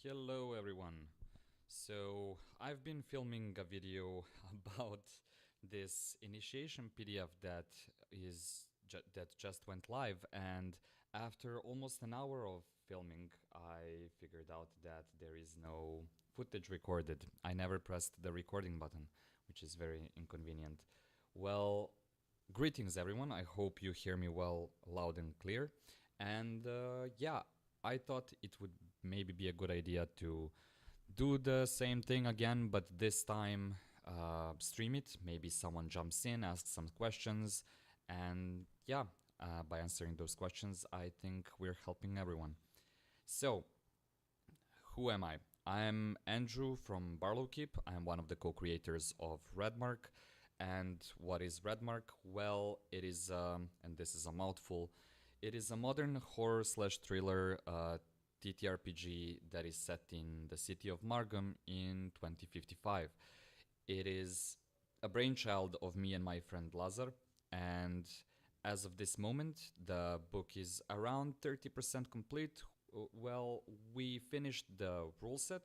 Hello everyone. So I've been filming a video about this initiation PDF that just went live, and after almost an hour of filming I figured out that there is no footage recorded. I never pressed the recording button, which is very inconvenient. Well, greetings everyone. I hope you hear me well, loud and clear. And yeah, I thought it would maybe be a good idea to do the same thing again, but this time stream it. Maybe someone jumps in, asks some questions, and yeah, by answering those questions, I think we're helping everyone. So, who am I? I'm Andrew from Barlow. I'm one of the co-creators of Redmark. And what is Redmark? Well, it is, and this is a mouthful, it is a modern horror slash thriller TTRPG that is set in the city of Margam in 2055. It is a brainchild of me and my friend Lazar, and as of this moment, the book is around 30% complete. Well, we finished the rule set,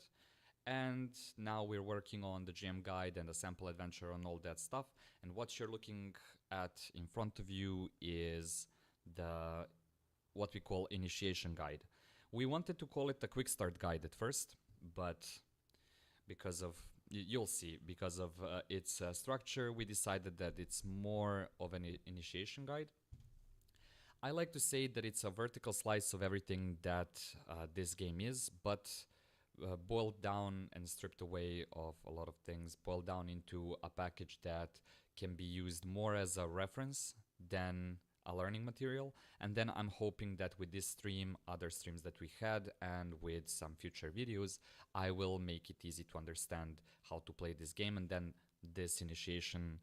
and now we're working on the GM guide and the sample adventure and all that stuff. And what you're looking at in front of you is the what we call initiation guide. We wanted to call it the quick start guide at first, but because of you'll see, because of its structure, we decided that it's more of an initiation guide. I like to say that it's a vertical slice of everything that this game is, but boiled down and stripped away of a lot of things, boiled down into a package that can be used more as a reference than a learning material. And then I'm hoping that with this stream, other streams that we had, and with some future videos, I will make it easy to understand how to play this game, and then this initiation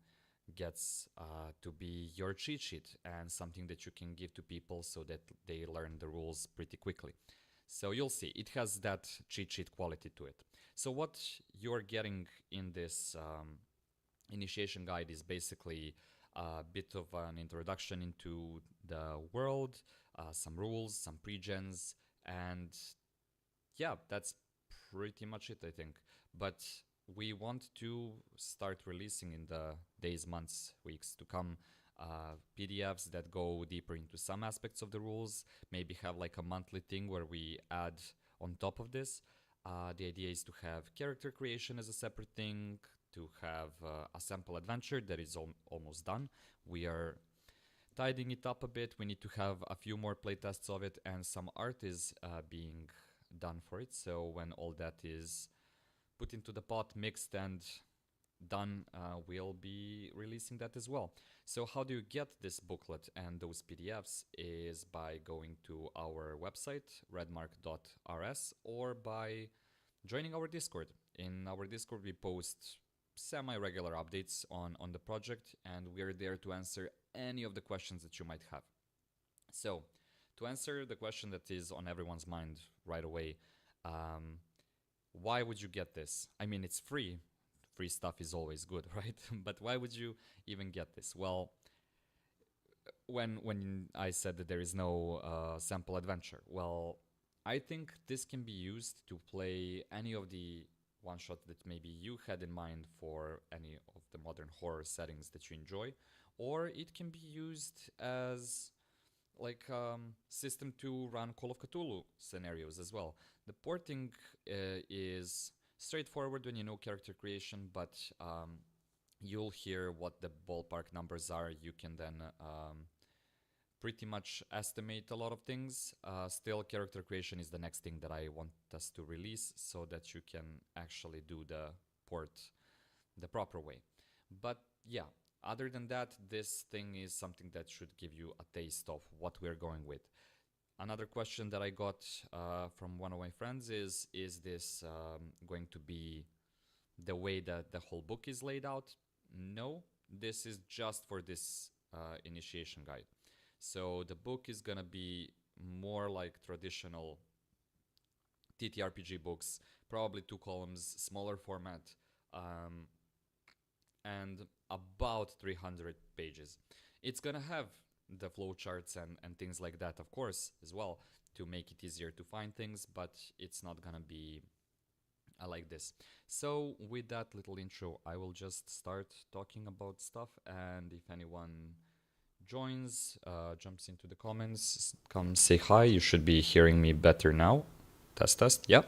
gets to be your cheat sheet and something that you can give to people so that they learn the rules pretty quickly. So you'll see, it has that cheat sheet quality to it. So what you're getting in this initiation guide is basically a bit of an introduction into the world, some rules, some pre-gens, and yeah, that's pretty much it, I think. But we want to start releasing in the days, months, weeks to come PDFs that go deeper into some aspects of the rules, maybe have like a monthly thing where we add on top of this. The idea is to have character creation as a separate thing, to have a sample adventure that is almost done. We are tidying it up a bit. We need to have a few more playtests of it, and some art is being done for it. So when all that is put into the pot, mixed and done, we'll be releasing that as well. So how do you get this booklet and those PDFs is by going to our website, redmark.rs, or by joining our Discord. In our Discord, we post semi-regular updates on the project, and we're there to answer any of the questions that you might have. So, to answer the question that is on everyone's mind right away, why would you get this? I mean, it's free. Free stuff is always good, right? But why would you even get this? Well, when I said that there is no sample adventure, well, I think this can be used to play any of the one shot that maybe you had in mind for any of the modern horror settings that you enjoy, or it can be used as like system to run Call of Cthulhu scenarios as well. The porting is straightforward when you know character creation, but you'll hear what the ballpark numbers are. You can then pretty much estimate a lot of things. Still, character creation is the next thing that I want us to release so that you can actually do the port the proper way. But yeah, other than that, this thing is something that should give you a taste of what we're going with. Another question that I got from one of my friends is this going to be the way that the whole book is laid out? No, this is just for this initiation guide. So the book is gonna be more like traditional TTRPG books, probably 2 columns, smaller format, and about 300 pages. It's gonna have the flowcharts and things like that, of course, as well, to make it easier to find things, but it's not gonna be like this. So with that little intro, I will just start talking about stuff, and if anyone joins, jumps into the comments, come say hi. You should be hearing me better now. Test, test, yeah.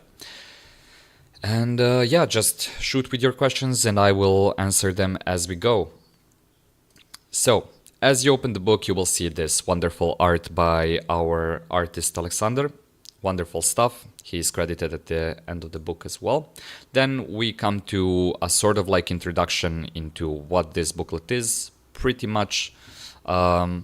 And yeah, just shoot with your questions and I will answer them as we go. So, as you open the book, you will see this wonderful art by our artist Alexander. Wonderful stuff. He is credited at the end of the book as well. Then we come to a sort of like introduction into what this booklet is. Pretty much a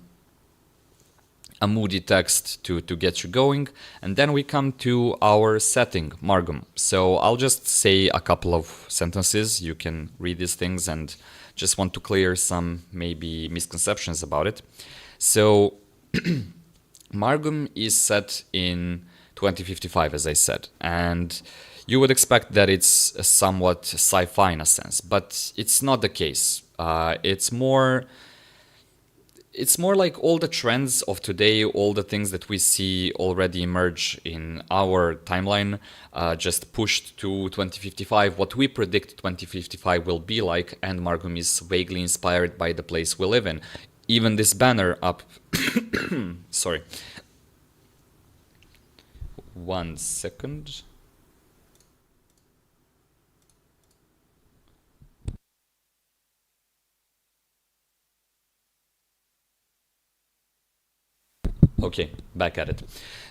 moody text to get you going. And then we come to our setting, Margum. So I'll just say a couple of sentences. You can read these things and just want to clear some maybe misconceptions about it. So Margum is set in 2055, as I said, and you would expect that it's somewhat sci-fi in a sense, but it's not the case. It's more like all the trends of today, all the things that we see already emerge in our timeline, just pushed to 2055, what we predict 2055 will be like, and Margum is vaguely inspired by the place we live in. Even this banner up, sorry, 1 second. Okay, back at it.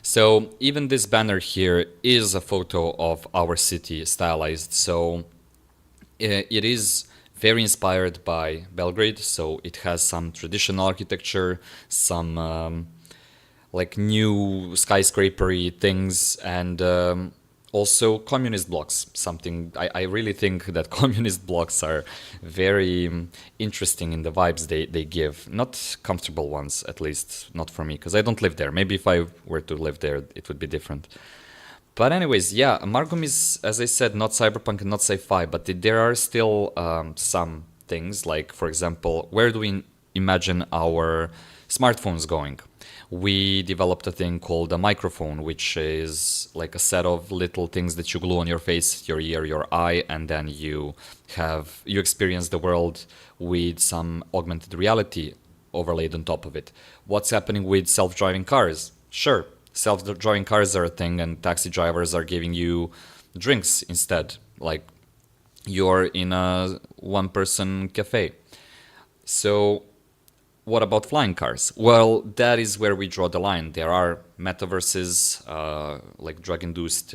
So even this banner here is a photo of our city stylized. So it is very inspired by Belgrade. So it has some traditional architecture, some like new skyscrapery things, and also communist blocks. Something I really think that communist blocks are very interesting in the vibes they give. Not comfortable ones, at least not for me, because I don't live there. Maybe if I were to live there, it would be different. But anyways, yeah, Margum is, as I said, not cyberpunk and not sci-fi, but there are still some things, like, for example, where do we imagine our smartphones going? We developed a thing called a microphone, which is like a set of little things that you glue on your face, your ear, your eye, and then you experience the world with some augmented reality overlaid on top of it. What's happening with self-driving cars? Sure, self-driving cars are a thing, and taxi drivers are giving you drinks instead, like you're in a one-person cafe. So what about flying cars? Well, that is where we draw the line. There are metaverses, like drug-induced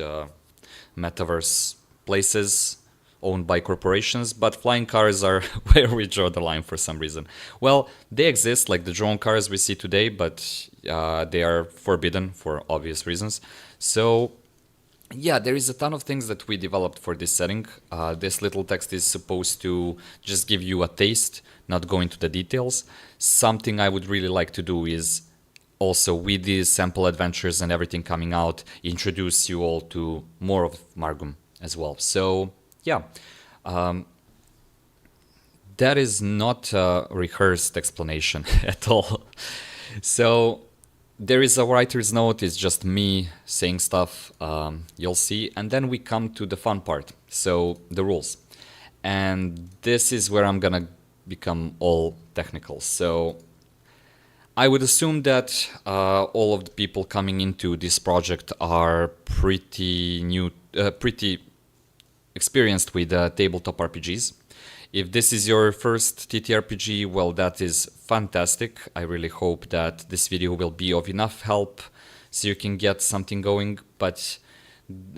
metaverse places owned by corporations, but flying cars are where we draw the line for some reason. Well, they exist, like the drone cars we see today, but they are forbidden for obvious reasons. So yeah, there is a ton of things that we developed for this setting. This little text is supposed to just give you a taste, not go into the details. Something I would really like to do is also, with these sample adventures and everything coming out, introduce you all to more of Margum as well. So yeah, that is not a rehearsed explanation at all. So there is a writer's note, it's just me saying stuff, you'll see. And then we come to the fun part, so the rules. And this is where I'm gonna become all technical. So I would assume that all of the people coming into this project are pretty experienced with tabletop RPGs. If this is your first TTRPG, well, that is fantastic. I really hope that this video will be of enough help so you can get something going, but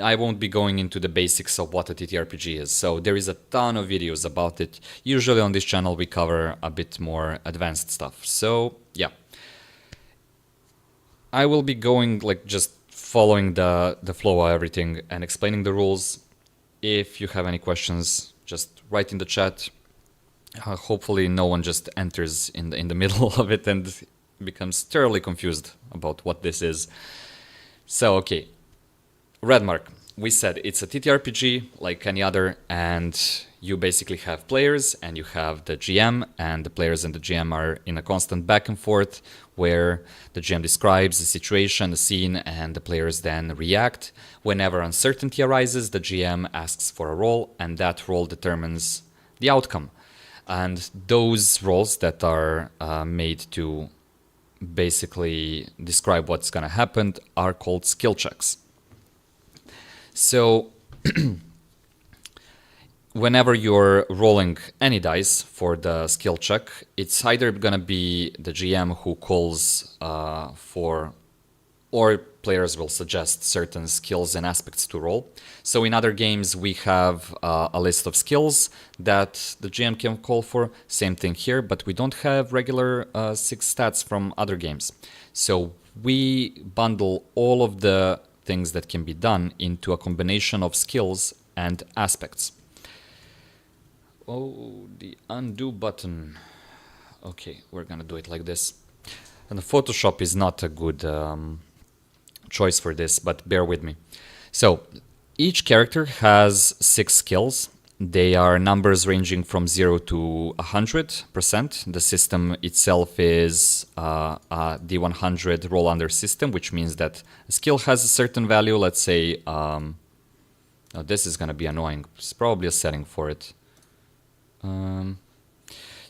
I won't be going into the basics of what a TTRPG is. So there is a ton of videos about it. Usually on this channel we cover a bit more advanced stuff. So yeah, I will be going like just following the flow of everything and explaining the rules. If you have any questions, just write in the chat. Hopefully no one just enters in the middle of it and becomes thoroughly confused about what this is. So okay, Redmark. We said it's a TTRPG like any other, and You basically have players and you have the GM, and the players and the GM are in a constant back and forth where the GM describes the situation, the scene, and the players then react. Whenever uncertainty arises, the GM asks for a roll, and that roll determines the outcome. And those rolls that are made to basically describe what's going to happen are called skill checks. So whenever you're rolling any dice for the skill check, it's either going to be the GM who calls for, or players will suggest certain skills and aspects to roll. So in other games, we have a list of skills that the GM can call for. Same thing here, but we don't have regular 6 stats from other games. So we bundle all of the things that can be done into a combination of skills and aspects. Oh, the undo button. Okay, we're gonna do it like this. And the Photoshop is not a good choice for this, but bear with me. So each character has 6 skills. They are numbers ranging from 0 to 100%. The system itself is a D100 roll under system, which means that a skill has a certain value. Let's say, oh, this is going to be annoying. It's probably a setting for it.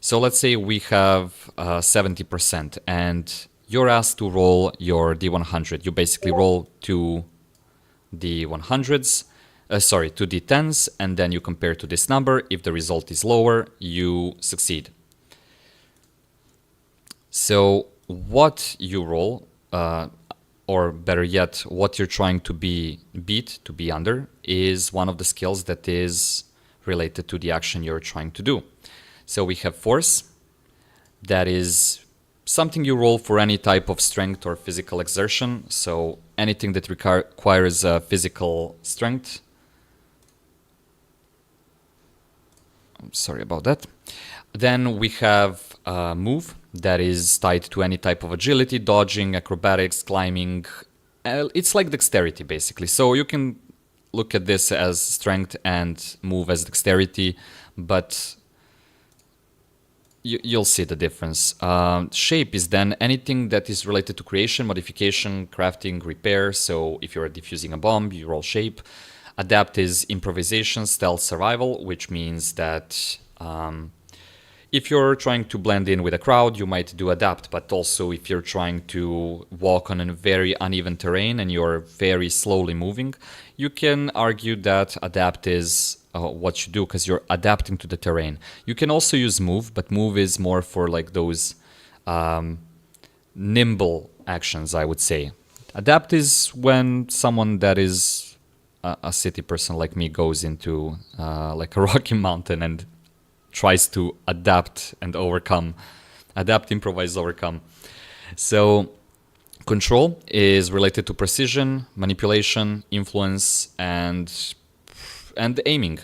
So let's say we have 70%, and you're asked to roll your D100. You basically roll 2 D100s. To D10s, and then you compare to this number. If the result is lower, you succeed. So what you roll, or better yet, what you're trying to be under, is one of the skills that is related to the action you're trying to do. So we have force. That is something you roll for any type of strength or physical exertion. So anything that requires physical strength. Sorry about that. Then we have move, that is tied to any type of agility, dodging, acrobatics, climbing. It's like dexterity basically. So you can look at this as strength and move as dexterity, but you'll see the difference. Shape is then anything that is related to creation, modification, crafting, repair. So if you're defusing a bomb, you roll shape. Adapt is improvisation, stealth, survival, which means that if you're trying to blend in with a crowd, you might do adapt, but also if you're trying to walk on a very uneven terrain and you're very slowly moving, you can argue that adapt is what you do because you're adapting to the terrain. You can also use move, but move is more for like those nimble actions, I would say. Adapt is when someone that is a city person like me goes into like a rocky mountain and tries to adapt and overcome. Adapt, improvise, overcome. So control is related to precision, manipulation, influence, and aiming.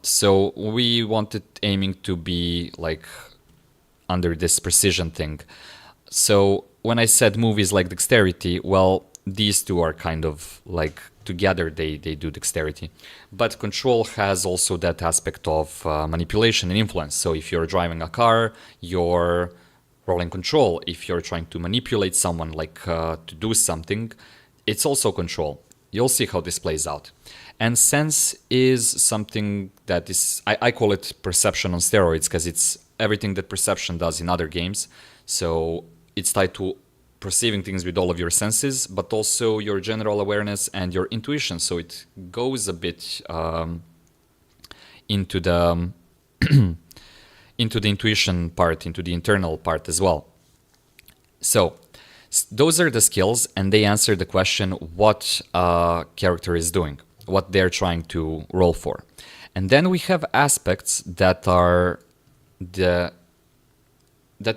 So we wanted aiming to be like under this precision thing. So when I said movies like dexterity, well, these two are kind of like together they do dexterity. But control has also that aspect of manipulation and influence. So if you're driving a car, you're rolling control. If you're trying to manipulate someone, like to do something, it's also control. You'll see how this plays out. And sense is something that is, I call it perception on steroids, because it's everything that perception does in other games. So it's tied to perceiving things with all of your senses, but also your general awareness and your intuition. So it goes a bit into the into the intuition part, into the internal part as well. So those are the skills, and they answer the question what a character is doing, what they're trying to roll for. And then we have aspects that are that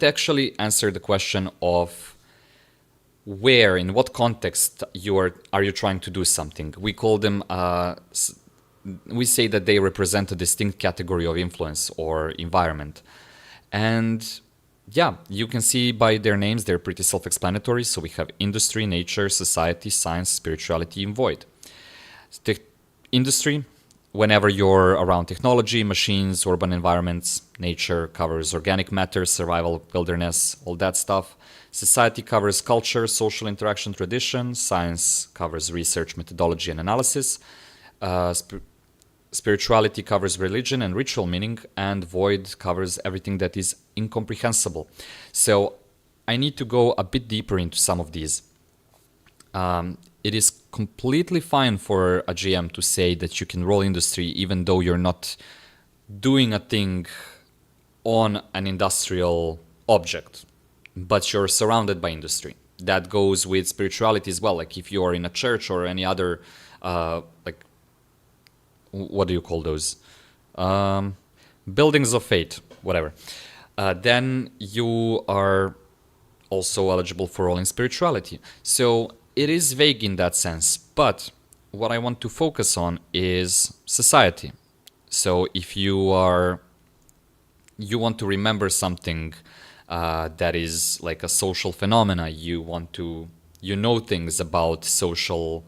actually answer the question of where, in what context are you trying to do something. We call them, we say that they represent a distinct category of influence or environment. And yeah, you can see by their names, they're pretty self-explanatory. So we have industry, nature, society, science, spirituality, and void. The industry, whenever you're around technology, machines, urban environments. Nature covers organic matter, survival, wilderness, all that stuff. Society covers culture, social interaction, tradition. Science covers research, methodology, and analysis. Spirituality covers religion and ritual meaning, and void covers everything that is incomprehensible. So I need to go a bit deeper into some of these. It is completely fine for a GM to say that you can roll industry even though you're not doing a thing on an industrial object, but you're surrounded by industry. That goes with spirituality as well. Like if you're in a church or any other, like, what do you call those? Buildings of faith, whatever. Then you are also eligible for rolling spirituality. So it is vague in that sense, but what I want to focus on is society. So if you want to remember something that is like a social phenomena, you know things about social,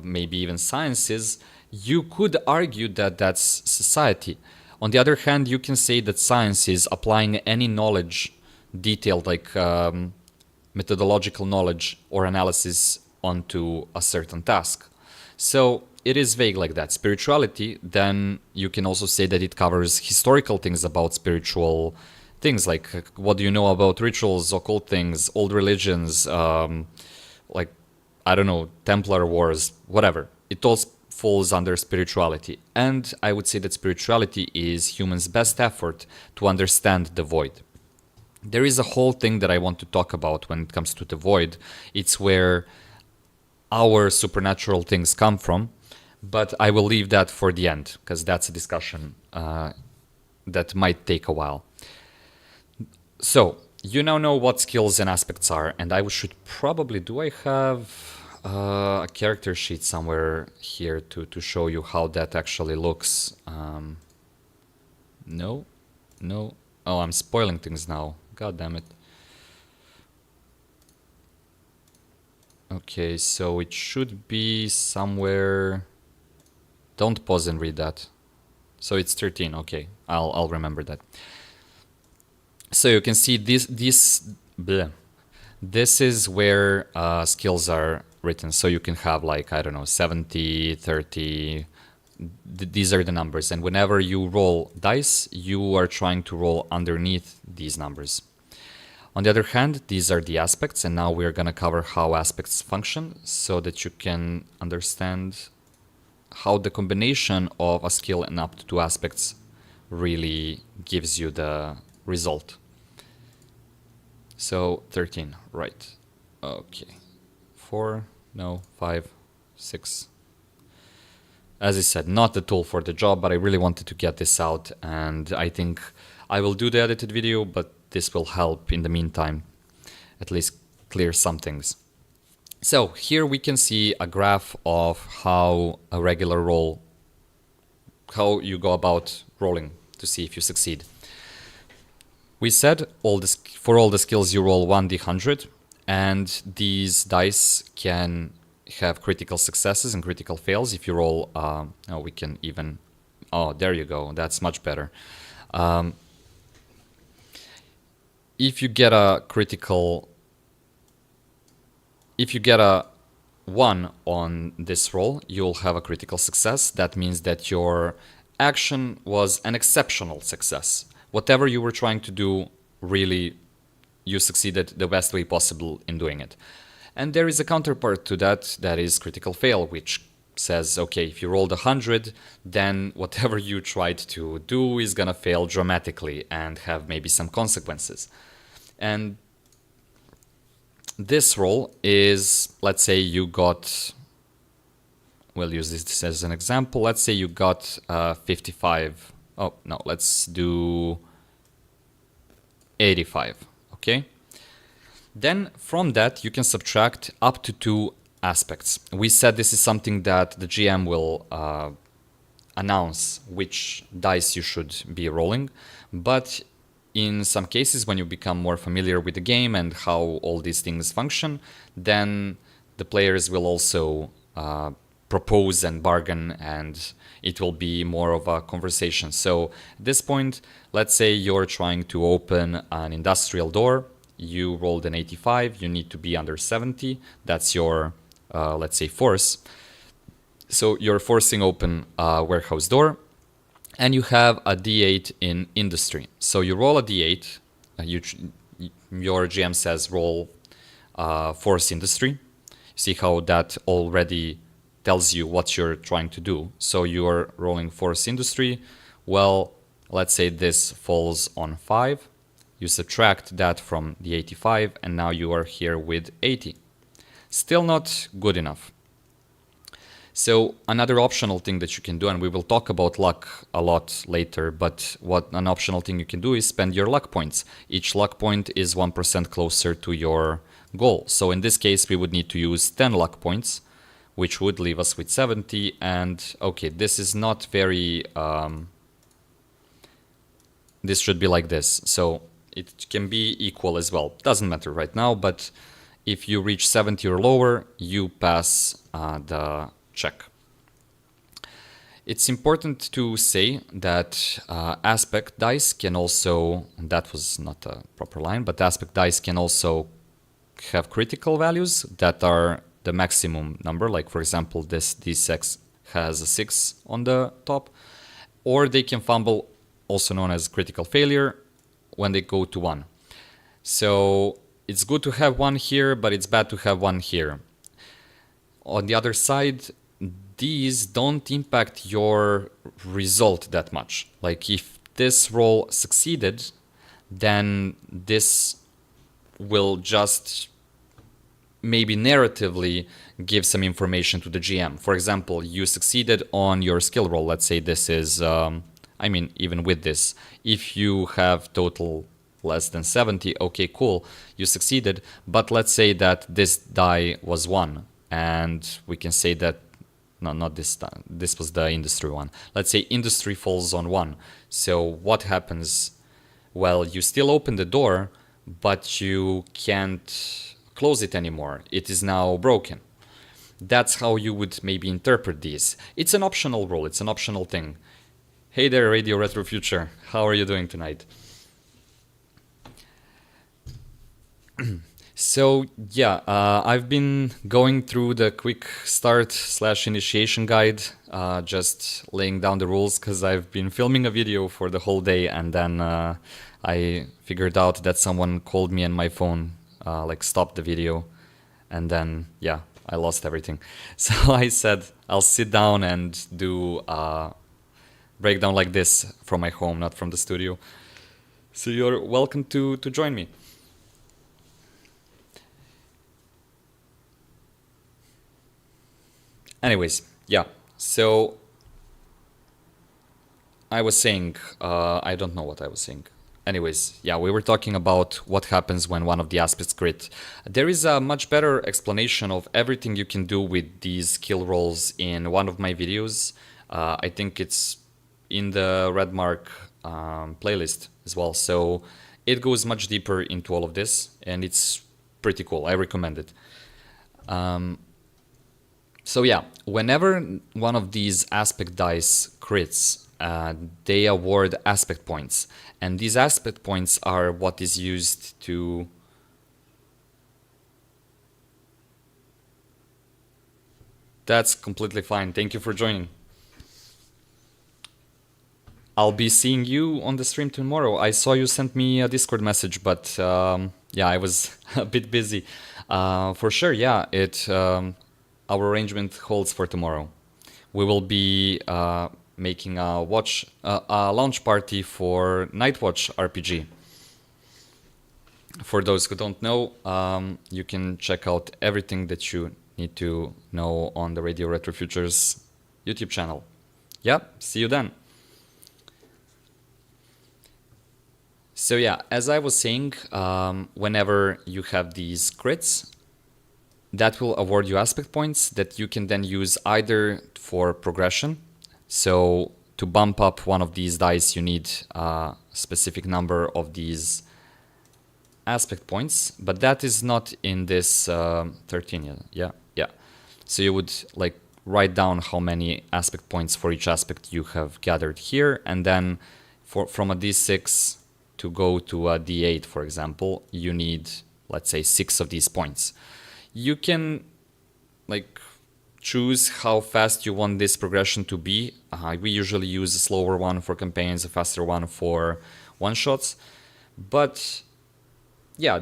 maybe even sciences, you could argue that that's society. On the other hand, you can say that science is applying any knowledge, detailed like methodological knowledge or analysis onto a certain task. So it is vague like that. Spirituality, then you can also say that it covers historical things about spiritual things, like what do you know about rituals, occult things, old religions, like, I don't know, Templar Wars, whatever. It all falls under spirituality. And I would say that spirituality is humans' best effort to understand the void. There is a whole thing that I want to talk about when it comes to the void. It's where our supernatural things come from, but I will leave that for the end, because that's a discussion that might take a while. So, you now know what skills and aspects are, and I should probably, do I have a character sheet somewhere here to show you how that actually looks? No? Oh, I'm spoiling things now. God damn it. Okay, so it should be somewhere. Don't pause and read that. So it's 13. Okay, I'll remember that. So you can see this is where skills are written. So you can have like, I don't know, 70, 30. These are the numbers, and whenever you roll dice, you are trying to roll underneath these numbers. On the other hand, these are the aspects, and now we're going to cover how aspects function so that you can understand how the combination of a skill and up to 2 aspects really gives you the result. So 13, right. Okay. 4, no, 5, 6. As I said, not the tool for the job, but I really wanted to get this out, and I think I will do the edited video, but this will help in the meantime, at least clear some things. So here we can see a graph of how a regular roll, how you go about rolling to see if you succeed. We said for all the skills you roll 1d100, and these dice can have critical successes and critical fails. If you roll, we can even, there you go, that's much better. If you get a 1 on this roll, you'll have a critical success. That means that your action was an exceptional success. Whatever you were trying to do, really, you succeeded the best way possible in doing it. And there is a counterpart to that, that is critical fail, which says, okay, if you rolled 100, then whatever you tried to do is gonna fail dramatically and have maybe some consequences. And this roll is, let's say you got, we'll use this as an example, let's say you got 55, oh no, let's do 85, okay? Then from that you can subtract up to 2 aspects. We said this is something that the GM will announce which dice you should be rolling, but in some cases when you become more familiar with the game and how all these things function, then the players will also propose and bargain, and it will be more of a conversation. So at this point, let's say you're trying to open an industrial door. You rolled an 85, you need to be under 70. That's your, let's say, force. So you're forcing open a warehouse door, and you have a D8 in industry. So you roll a D8, your GM says roll force industry. See how that already tells you what you're trying to do. So you're rolling force industry. Well, let's say this falls on 5. You subtract that from the 85, and now you are here with 80. Still not good enough. So another optional thing that you can do, and we will talk about luck a lot later, but what an optional thing you can do is spend your luck points. Each luck point is 1% closer to your goal. So in this case, we would need to use 10 luck points, which would leave us with 70. And okay, this is not very, this should be like this. So it can be equal as well. Doesn't matter right now, but if you reach 70 or lower, you pass the check. It's important to say that aspect dice can also, that was not a proper line, but aspect dice can also have critical values that are the maximum number. Like for example, this D6 has a 6 on the top, or they can fumble, also known as critical failure, when they go to 1. So it's good to have 1 here, but it's bad to have 1 here. On the other side, these don't impact your result that much. Like if this roll succeeded, then this will just maybe narratively give some information to the GM. For example, you succeeded on your skill roll. Let's say this is, I mean, even with this, if you have total less than 70, okay, cool, you succeeded. But let's say that this die was 1, and we can say that, no, not this time, this was the industry one. Let's say industry falls on 1. So what happens? Well, you still open the door, but you can't close it anymore. It is now broken. That's how you would maybe interpret these. It's an optional rule, it's an optional thing. Hey there, Radio Retro Future. How are you doing tonight? So yeah, I've been going through the quick start / initiation guide, just laying down the rules, because I've been filming a video for the whole day, and then I figured out that someone called me and my phone like stopped the video, and then yeah, I lost everything. So I said I'll sit down and do a breakdown like this from my home, not from the studio. So you're welcome to join me. Anyways, yeah, so I was saying, I don't know what I was saying. Anyways, yeah, we were talking about what happens when one of the aspects crit. There is a much better explanation of everything you can do with these skill rolls in one of my videos. I think it's in the Redmark playlist as well. So it goes much deeper into all of this, and it's pretty cool. I recommend it. So yeah, whenever one of these aspect dice crits, they award aspect points. And these aspect points are what is used to... That's completely fine. Thank you for joining. I'll be seeing you on the stream tomorrow. I saw you sent me a Discord message, but yeah, I was a bit busy. For sure, yeah, our arrangement holds for tomorrow. We will be making a launch party for Nightwatch RPG. For those who don't know, you can check out everything that you need to know on the Radio Retro Futures YouTube channel. Yeah, see you then. So yeah, as I was saying, whenever you have these crits, that will award you aspect points that you can then use either for progression. So to bump up one of these dice, you need a specific number of these aspect points, but that is not in this 13. Yeah. So you would, like, write down how many aspect points for each aspect you have gathered here, and then from a d6 to go to a d8, for example, you need, let's say, 6 of these points. You can like choose how fast you want this progression to be. We usually use a slower one for campaigns, a faster one for one-shots. But yeah,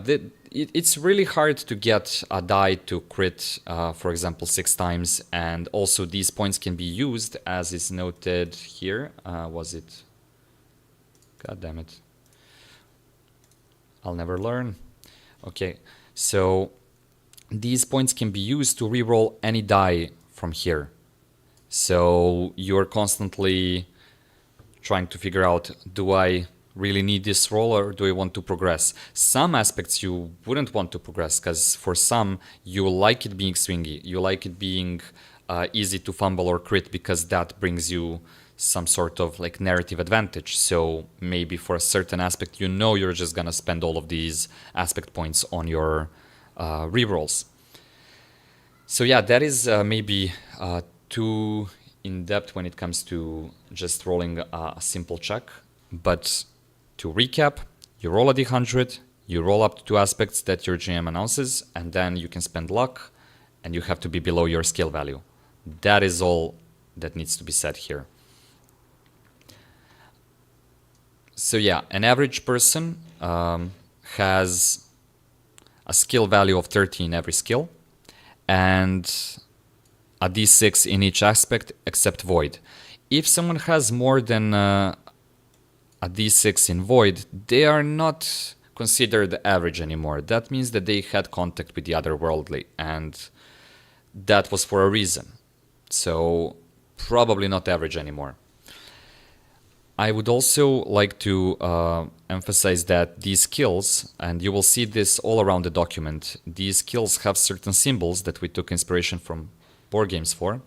it's really hard to get a die to crit, for example, 6 times. And also these points can be used, as is noted here. Was it? God damn it. I'll never learn. Okay, so these points can be used to reroll any die from here. So you're constantly trying to figure out, do I really need this roll or do I want to progress? Some aspects you wouldn't want to progress, because for some you like it being swingy, you like it being easy to fumble or crit, because that brings you some sort of like narrative advantage. So maybe for a certain aspect, you know, you're just gonna spend all of these aspect points on your rerolls. So yeah, that is maybe too in depth when it comes to just rolling a simple check. But to recap, you roll a d100, you roll up to 2 aspects that your GM announces, and then you can spend luck, and you have to be below your skill value. That is all that needs to be said here. So yeah, an average person has a skill value of 30 in every skill, and a d6 in each aspect except void. If someone has more than a d6 in void, they are not considered average anymore. That means that they had contact with the otherworldly, and that was for a reason. So probably not average anymore. I would also like to emphasize that these skills, and you will see this all around the document, these skills have certain symbols that we took inspiration from board games for,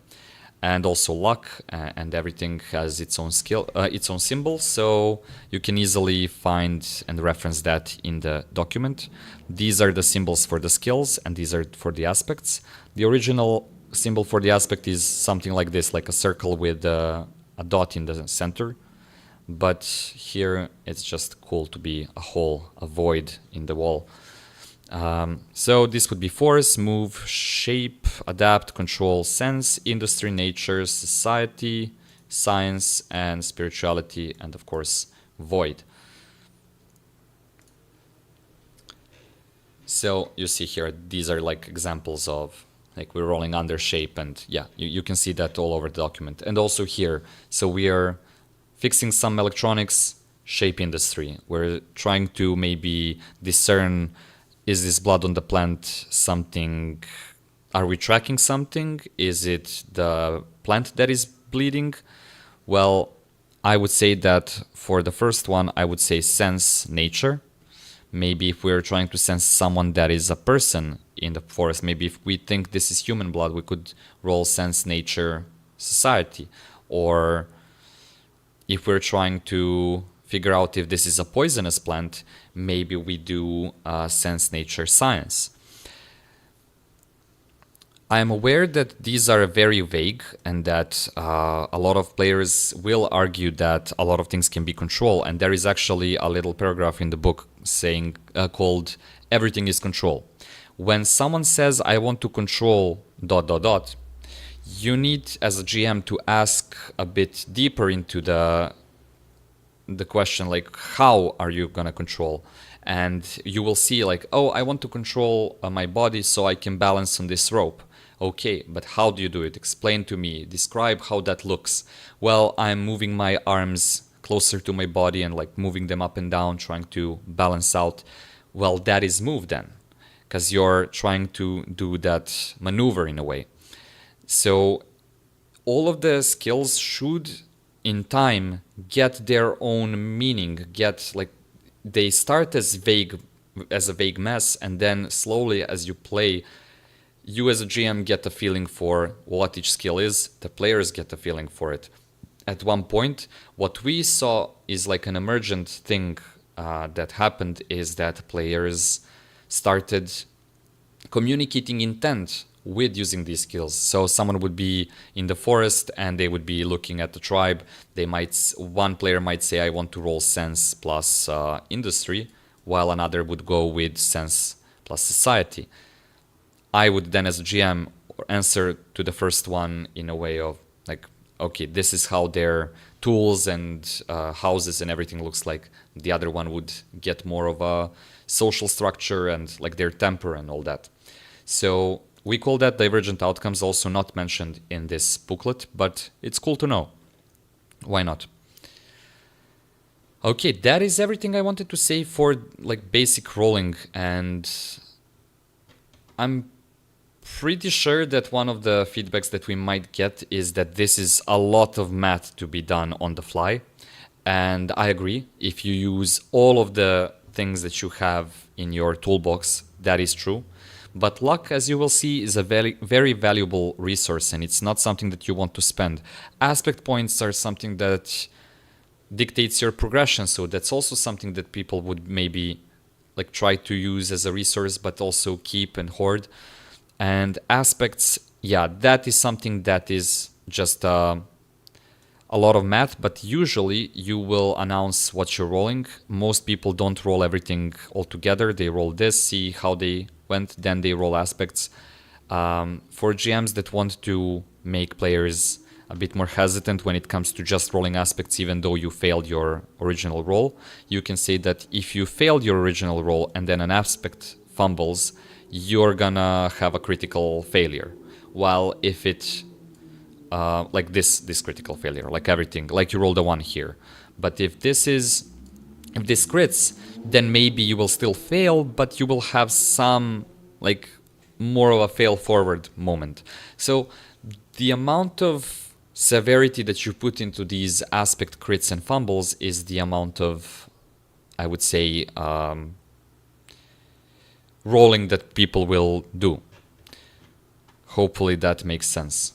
and also luck, and everything has its own skill, its own symbol, so you can easily find and reference that in the document. These are the symbols for the skills, and these are for the aspects. The original symbol for the aspect is something like this, like a circle with a dot in the center. But here it's just cool to be a hole, a void in the wall. So this would be force, move, shape, adapt, control, sense, industry, nature, society, science, and spirituality, and of course, void. So you see here, these are like examples of, like, we're rolling under shape, and yeah, you can see that all over the document. And also here, so we are fixing some electronics, shape industry. We're trying to maybe discern, is this blood on the plant something, are we tracking something? Is it the plant that is bleeding? Well, I would say that for the first one, I would say sense nature. Maybe if we're trying to sense someone that is a person in the forest, maybe if we think this is human blood, we could roll sense nature society. Or if we're trying to figure out if this is a poisonous plant, maybe we do sense nature science. I am aware that these are very vague, and that a lot of players will argue that a lot of things can be controlled, and there is actually a little paragraph in the book saying called "Everything is Control." When someone says, I want to control ... you need, as a GM, to ask a bit deeper into the question, like, how are you gonna control? And you will see, like, oh, I want to control my body so I can balance on this rope. Okay, but how do you do it? Explain to me. Describe how that looks. Well, I'm moving my arms closer to my body and like moving them up and down, trying to balance out. Well, that is move then, because you're trying to do that maneuver in a way. So all of the skills should, in time, get their own meaning, get like, they start as a vague mess, and then slowly as you play, you as a GM get a feeling for what each skill is, the players get a feeling for it. At one point, what we saw is like an emergent thing that happened, is that players started communicating intent with using these skills. So someone would be in the forest and they would be looking at the tribe. One player might say, I want to roll sense plus industry, while another would go with sense plus society. I would then, as a GM, answer to the first one in a way of like, okay, this is how their tools and houses and everything looks like. The other one would get more of a social structure and like their temper and all that. So we call that divergent outcomes, also not mentioned in this booklet, but it's cool to know. Why not? Okay, that is everything I wanted to say for like basic rolling, and I'm pretty sure that one of the feedbacks that we might get is that this is a lot of math to be done on the fly. And I agree. If you use all of the things that you have in your toolbox, that is true. But luck, as you will see, is a very, very valuable resource, and it's not something that you want to spend. Aspect points are something that dictates your progression, so that's also something that people would maybe like try to use as a resource, but also keep and hoard. And aspects, yeah, that is something that is just a lot of math, but usually you will announce what you're rolling. Most people don't roll everything all together. They roll this, see how they went, then they roll aspects. For GMs that want to make players a bit more hesitant when it comes to just rolling aspects, even though you failed your original roll, you can say that if you failed your original roll and then an aspect fumbles, you're gonna have a critical failure. While if it like this critical failure, like everything, like you rolled a 1 here. But if this crits, then maybe you will still fail, but you will have some like more of a fail forward moment. So the amount of severity that you put into these aspect crits and fumbles is the amount of, I would say, rolling that people will do. Hopefully that makes sense.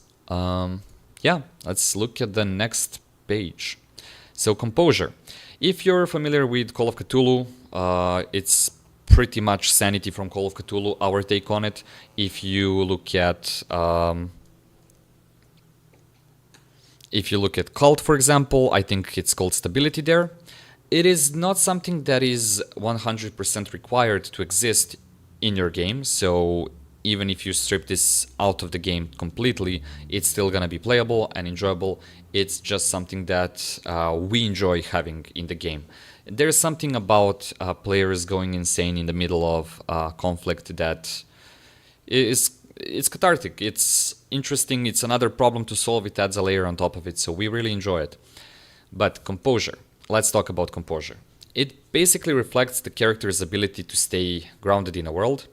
Yeah, let's look at the next page. So composure. If you're familiar with Call of Cthulhu, it's pretty much Sanity from Call of Cthulhu, our take on it. If you look at Cult, for example, I think it's called Stability there. It is not something that is 100% required to exist in your game, so even if you strip this out of the game completely, it's still gonna be playable and enjoyable. It's just something that we enjoy having in the game. There's something about players going insane in the middle of conflict that it's cathartic, it's interesting, it's another problem to solve, it adds a layer on top of it, so we really enjoy it. But composure, let's talk about composure. It basically reflects the character's ability to stay grounded in a world.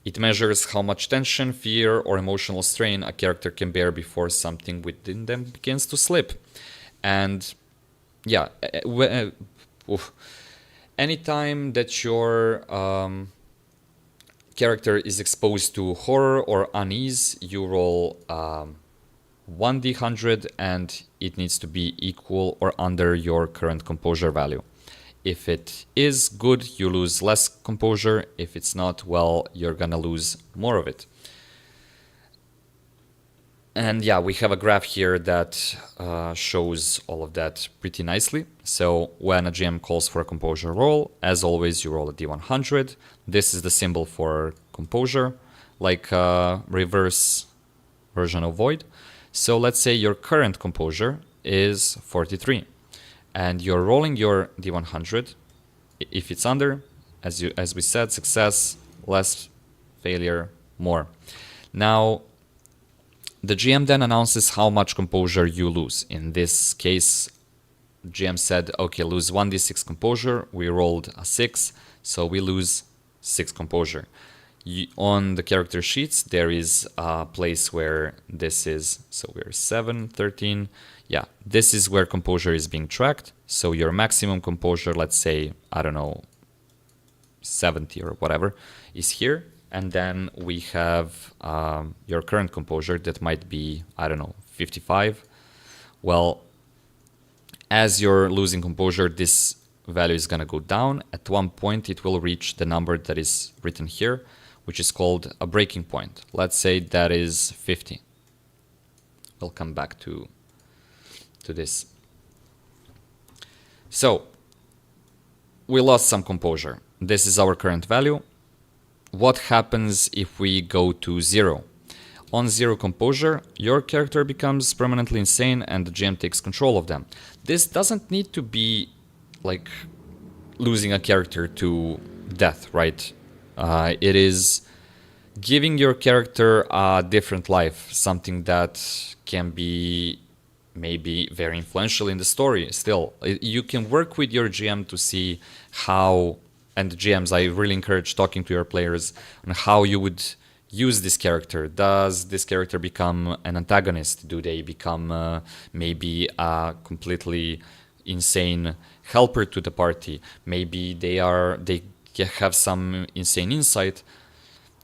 It measures how much tension, fear, or emotional strain a character can bear before something within them begins to slip. And yeah, anytime that your character is exposed to horror or unease, you roll 1d100 and it needs to be equal or under your current composure value. If it is good, you lose less composure. If it's not, well, you're gonna lose more of it. And yeah, we have a graph here that shows all of that pretty nicely. So when a GM calls for a composure roll, as always, you roll a d100. This is the symbol for composure, like a reverse version of void. So let's say your current composure is 43. And you're rolling your d100. If it's under, as we said, success, less failure, more. Now, the GM then announces how much composure you lose. In this case, GM said, okay, lose 1d6 composure. We rolled a 6, so we lose 6 composure. On the character sheets, there is a place where this is, so we're 7, 13. Yeah, this is where composure is being tracked. So your maximum composure, let's say, I don't know, 70 or whatever, is here. And then we have your current composure that might be, I don't know, 55. Well, as you're losing composure, this value is going to go down. At one point, it will reach the number that is written here, which is called a breaking point. Let's say that is 50. We'll come back to this. So we lost some composure. This is our current value. What happens if we go to 0? On 0 composure, your character becomes permanently insane and the GM takes control of them. This doesn't need to be like losing a character to death, right? It is giving your character a different life, something that can be maybe very influential in the story still. You can work with your GM to see how, and GMs, I really encourage talking to your players on how you would use this character. Does this character become an antagonist? Do they become maybe a completely insane helper to the party? Maybe they have some insane insight.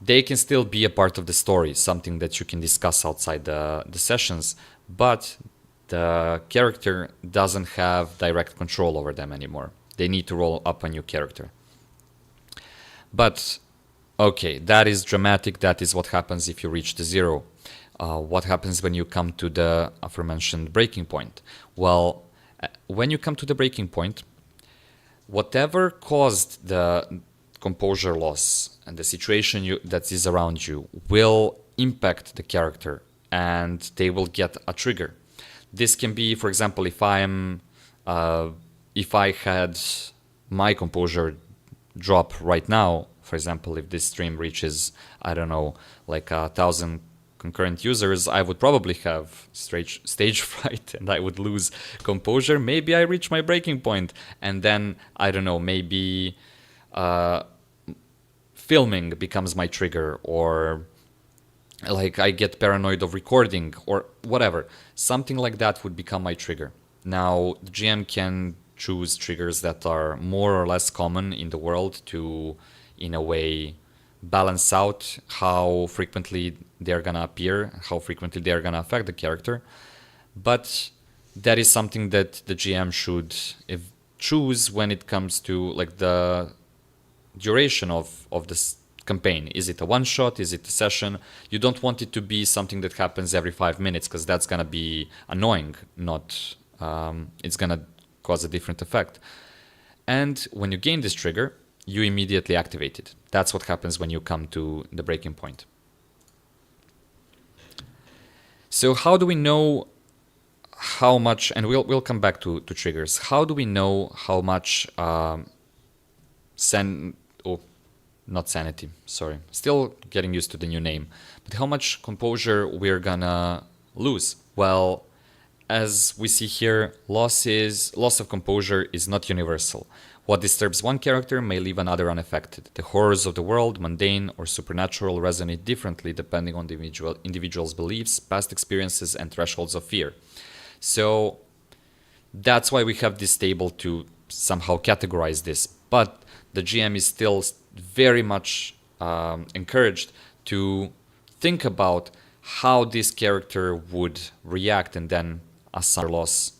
They can still be a part of the story, something that you can discuss outside the sessions, but the character doesn't have direct control over them anymore. They need to roll up a new character. But okay, that is dramatic. That is what happens if you reach the 0. What happens when you come to the aforementioned breaking point? Well, when you come to the breaking point, whatever caused the composure loss and the situation that is around you will impact the character, and they will get a trigger. This can be, for example, if I had my composure drop right now. For example, if this stream reaches, I don't know, like 1,000 concurrent users, I would probably have stage fright and I would lose composure. Maybe I reach my breaking point and then, I don't know, maybe filming becomes my trigger, or like I get paranoid of recording or whatever. Something like that would become my trigger. Now, the GM can choose triggers that are more or less common in the world to, in a way, balance out how frequently they're gonna appear, how frequently they're gonna affect the character. But that is something that the GM should choose when it comes to like the duration of this campaign. Is it a one-shot? Is it a session? You don't want it to be something that happens every 5 minutes, because that's gonna be annoying. It's gonna cause a different effect. And when you gain this trigger, you immediately activate it. That's what happens when you come to the breaking point. So how do we know how much, and we'll come back to triggers. How do we know how much not sanity, sorry. Still getting used to the new name. But how much composure we're gonna lose? Well, as we see here, loss of composure is not universal. What disturbs one character may leave another unaffected. The horrors of the world, mundane or supernatural, resonate differently depending on the individual's beliefs, past experiences, and thresholds of fear. So that's why we have this table to somehow categorize this. But the GM is still very much encouraged to think about how this character would react and then assign loss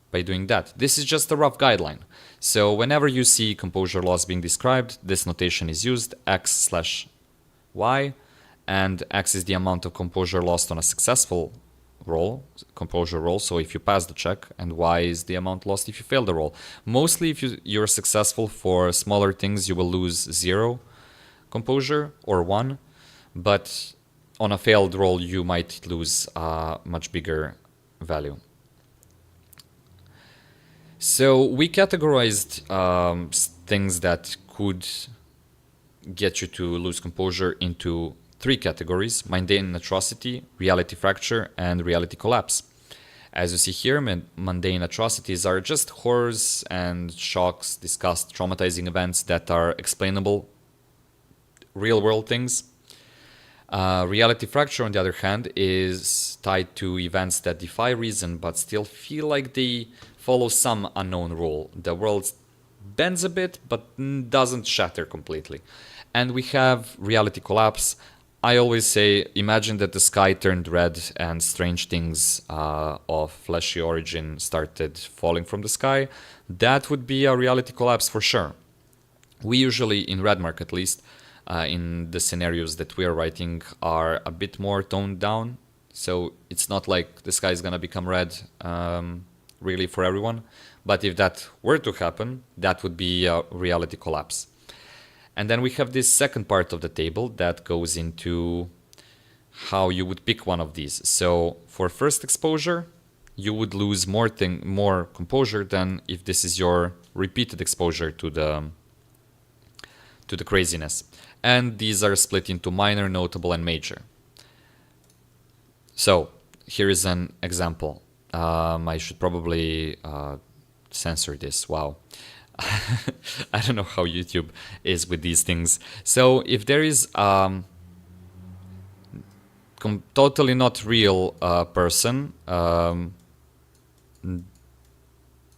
by doing that. This is just a rough guideline. So whenever you see composure loss being described, this notation is used, x/y, and x is the amount of composure lost on a successful roll, composure roll, so if you pass the check, and y is the amount lost if you fail the roll. Mostly if you're successful for smaller things, you will lose 0 composure or 1, but on a failed roll you might lose a much bigger value. So we categorized things that could get you to lose composure into 3 categories: mundane atrocity, reality fracture, and reality collapse. As you see here, mundane atrocities are just horrors and shocks, disgust, traumatizing events that are explainable, real-world things. Reality fracture, on the other hand, is tied to events that defy reason but still feel like they follow some unknown rule. The world bends a bit but doesn't shatter completely. And we have reality collapse. I always say, imagine that the sky turned red and strange things of fleshy origin started falling from the sky. That would be a reality collapse for sure. We usually, in Redmark at least, in the scenarios that we are writing are a bit more toned down. So it's not like the sky is gonna become red really for everyone. But if that were to happen, that would be a reality collapse. And then we have this second part of the table that goes into how you would pick one of these. So for first exposure, you would lose more composure than if this is your repeated exposure to the craziness. And these are split into minor, notable, and major. So here is an example. I should probably censor this. Wow. I don't know how YouTube is with these things. So if there is totally not real person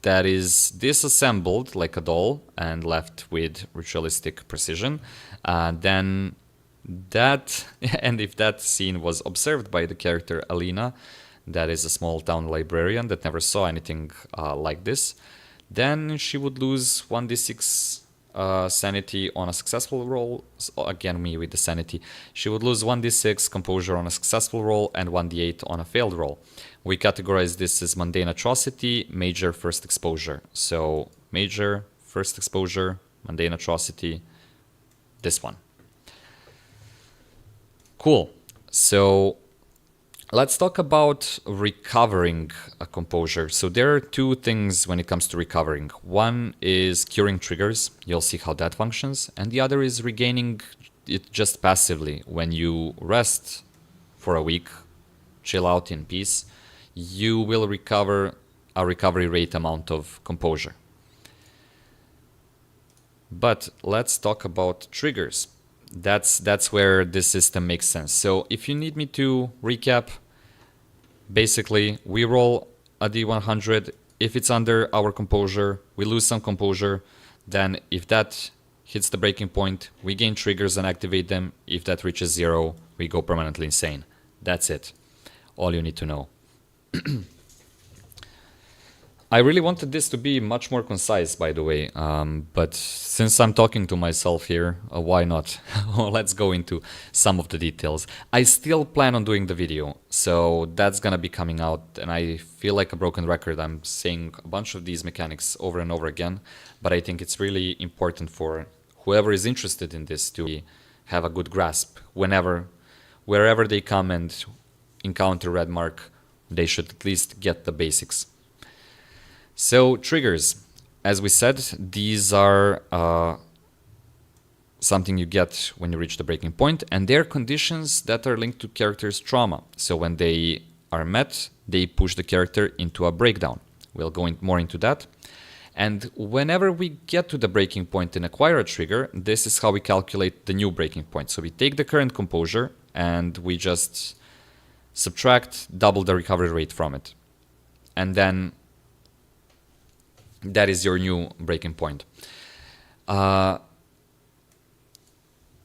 that is disassembled like a doll and left with ritualistic precision, then that, and if that scene was observed by the character Alina, that is a small town librarian that never saw anything like this, then she would lose 1d6 sanity on a successful roll. Again, me with the sanity. She would lose 1d6 composure on a successful roll and 1d8 on a failed roll. We categorize this as mundane atrocity, major, first exposure. So major, first exposure, mundane atrocity, this one. Cool. So let's talk about recovering a composure. So there are two things when it comes to recovering. One is curing triggers. You'll see how that functions. And the other is regaining it just passively. When you rest for a week, chill out in peace, you will recover a recovery rate amount of composure. But let's talk about triggers. That's where this system makes sense. So if you need me to recap, basically we roll a d100. If it's under our composure, we lose some composure. Then if that hits the breaking point, we gain triggers and activate them. If that reaches 0, we go permanently insane. That's it. All you need to know. I really wanted this to be much more concise, by the way, but since I'm talking to myself here, why not? Let's go into some of the details. I still plan on doing the video, so that's gonna be coming out, and I feel like a broken record. I'm saying a bunch of these mechanics over and over again, but I think it's really important for whoever is interested in this to have a good grasp. Wherever they come and encounter Redmark, they should at least get the basics. So triggers, as we said, these are something you get when you reach the breaking point, and they're conditions that are linked to characters' trauma. So when they are met, they push the character into a breakdown. We'll go more into that. And whenever we get to the breaking point and acquire a trigger, this is how we calculate the new breaking point. So we take the current composure and we just subtract double the recovery rate from it. And then that is your new breaking point.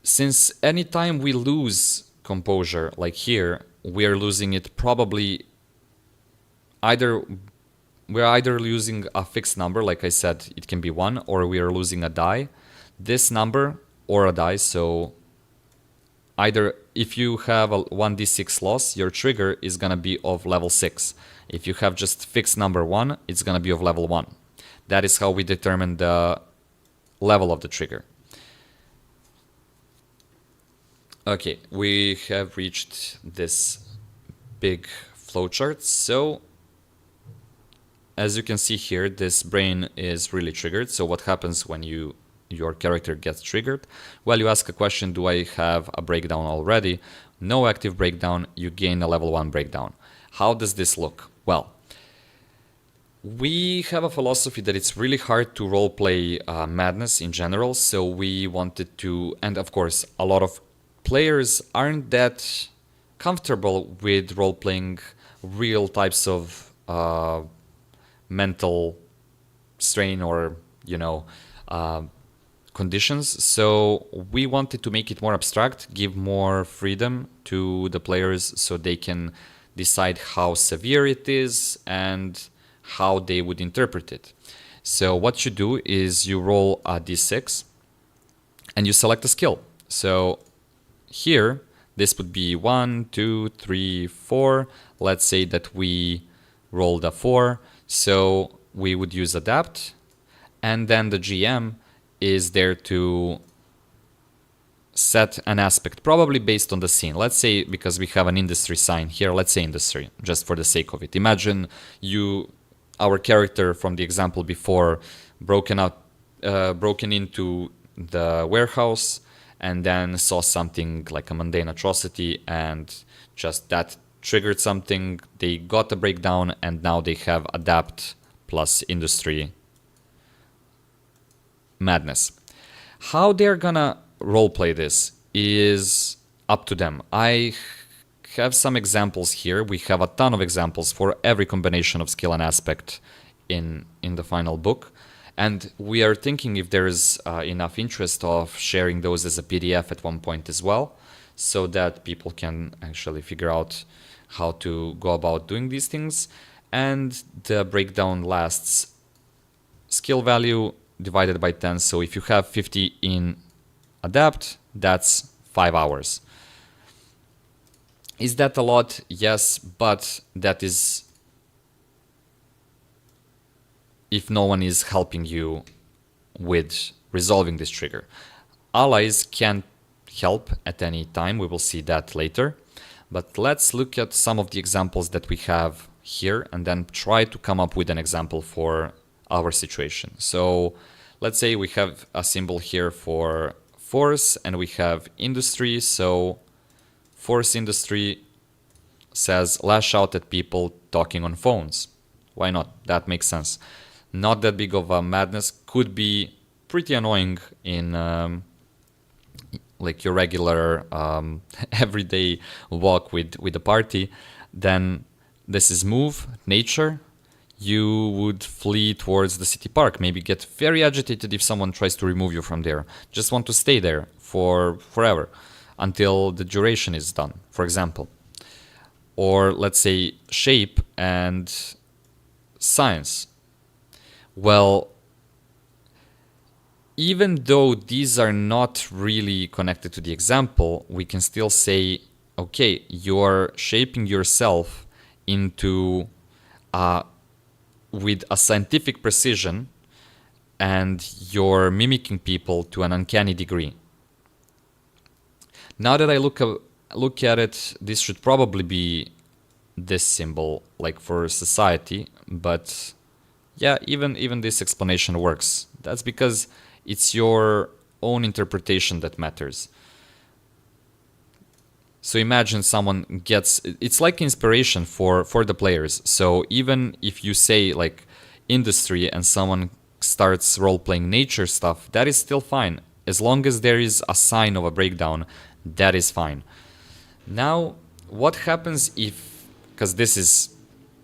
Since anytime we lose composure, like here, we are losing it probably we're either losing a fixed number, like I said, it can be 1, or we are losing a die. This number or a die, so either if you have a 1d6 loss, your trigger is gonna be of level 6. If you have just fixed number 1, it's gonna be of level 1. That is how we determine the level of the trigger. Okay, we have reached this big flowchart. So as you can see here, this brain is really triggered. So what happens when your character gets triggered? Well, you ask a question, do I have a breakdown already? No active breakdown, you gain a level 1 breakdown. How does this look? Well, we have a philosophy that it's really hard to roleplay madness in general, so we wanted to, and of course a lot of players aren't that comfortable with roleplaying real types of mental strain or, conditions. So we wanted to make it more abstract, give more freedom to the players so they can decide how severe it is and how they would interpret it. So what you do is you roll a d6 and you select a skill. So here, this would be 1, 2, 3, 4. Let's say that we rolled a 4. So we would use adapt. And then the GM is there to set an aspect, probably based on the scene. Let's say, because we have an industry sign here, let's say industry, just for the sake of it. Imagine our character from the example before, broken into the warehouse and then saw something like a mundane atrocity, and just that triggered something. They got a breakdown, and now they have adapt plus industry madness. How they're gonna roleplay this is up to them. I have some examples here. We have a ton of examples for every combination of skill and aspect in the final book. And we are thinking if there is enough interest of sharing those as a PDF at one point as well, so that people can actually figure out how to go about doing these things. And the breakdown lasts skill value divided by 10. So if you have 50 in adapt, that's 5 hours. Is that a lot? Yes, but that is if no one is helping you with resolving this trigger. Allies can help at any time. We will see that later. But let's look at some of the examples that we have here and then try to come up with an example for our situation. So let's say we have a symbol here for force and we have industry. So force industry says lash out at people talking on phones. Why not? That makes sense. Not that big of a madness. Could be pretty annoying in like your regular everyday walk with the party. Then this is move, nature. You would flee towards the city park, maybe get very agitated if someone tries to remove you from there. Just want to stay there for forever until the duration is done, for example. Or let's say shape and science. Well, even though these are not really connected to the example, we can still say, okay, you're shaping yourself into with a scientific precision, and you're mimicking people to an uncanny degree. Now that I look at it, this should probably be this symbol, like for society, but yeah, even this explanation works. That's because it's your own interpretation that matters. So imagine someone gets, it's like inspiration for the players. So even if you say like industry and someone starts role-playing nature stuff, that is still fine. As long as there is a sign of a breakdown, that is fine. Now, what happens if, because this is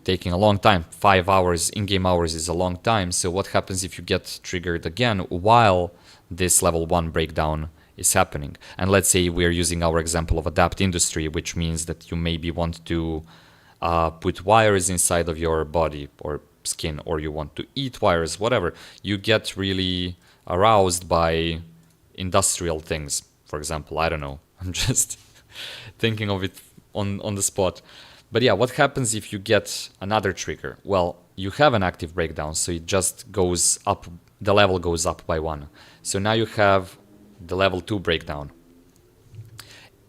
taking a long time, 5 hours, in-game hours is a long time. So what happens if you get triggered again while this level 1 breakdown is happening? And let's say we're using our example of adapt industry, which means that you maybe want to put wires inside of your body or skin, or you want to eat wires, whatever. You get really aroused by industrial things, for example. I don't know. I'm just thinking of it on the spot. But yeah, what happens if you get another trigger? Well, you have an active breakdown, so it just goes up, the level goes up by 1. So now you have the level 2 breakdown.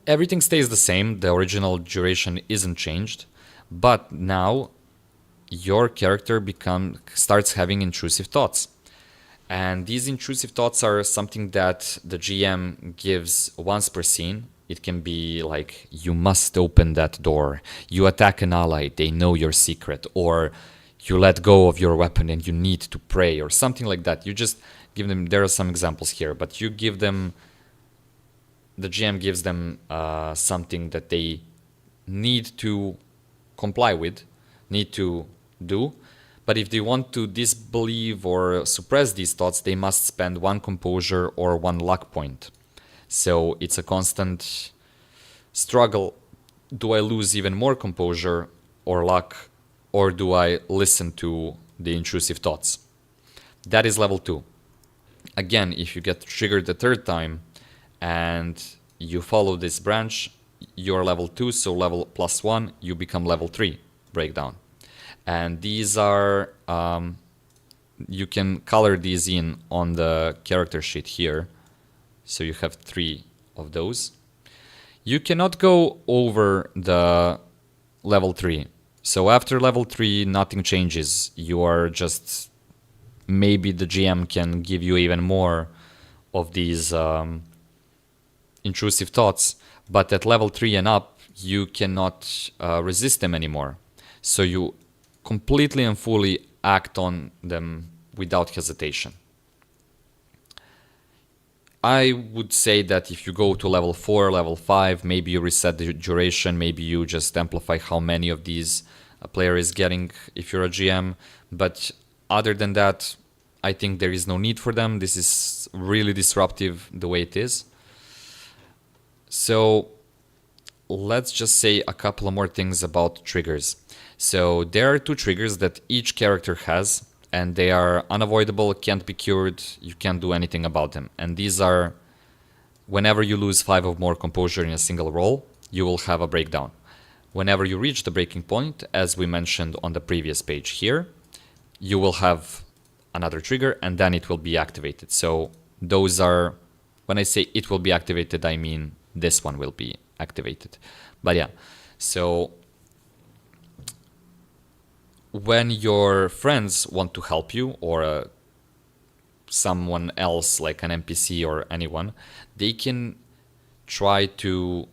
Everything stays the same, the original duration isn't changed, but now your character starts having intrusive thoughts. And these intrusive thoughts are something that the GM gives once per scene. It can be like, you must open that door, you attack an ally, they know your secret, or you let go of your weapon and you need to pray, or something like that. You just give them, there are some examples here, but you give them, the GM gives them something that they need to comply with, need to do. But if they want to disbelieve or suppress these thoughts, they must spend 1 composure or 1 luck point. So it's a constant struggle. Do I lose even more composure or luck, or do I listen to the intrusive thoughts? That is level 2. Again, if you get triggered the 3rd time and you follow this branch, you're level 2, so level +1, you become level 3 breakdown. And these are, you can color these in on the character sheet here. So you have 3 of those. You cannot go over the level 3. So after level 3, nothing changes. You are just, maybe the GM can give you even more of these intrusive thoughts, but at level 3 and up, you cannot resist them anymore. So you completely and fully act on them without hesitation. I would say that if you go to level 4, level 5, maybe you reset the duration, maybe you just amplify how many of these a player is getting if you're a GM. But other than that, I think there is no need for them. This is really disruptive the way it is. So let's just say a couple of more things about triggers. So there are 2 triggers that each character has, and they are unavoidable, can't be cured, you can't do anything about them. And these are, whenever you lose 5 or more composure in a single roll, you will have a breakdown. Whenever you reach the breaking point, as we mentioned on the previous page here, you will have another trigger and then it will be activated. So those are, when I say it will be activated, I mean this one will be activated. But yeah, so when your friends want to help you, or someone else like an NPC or anyone, they can try to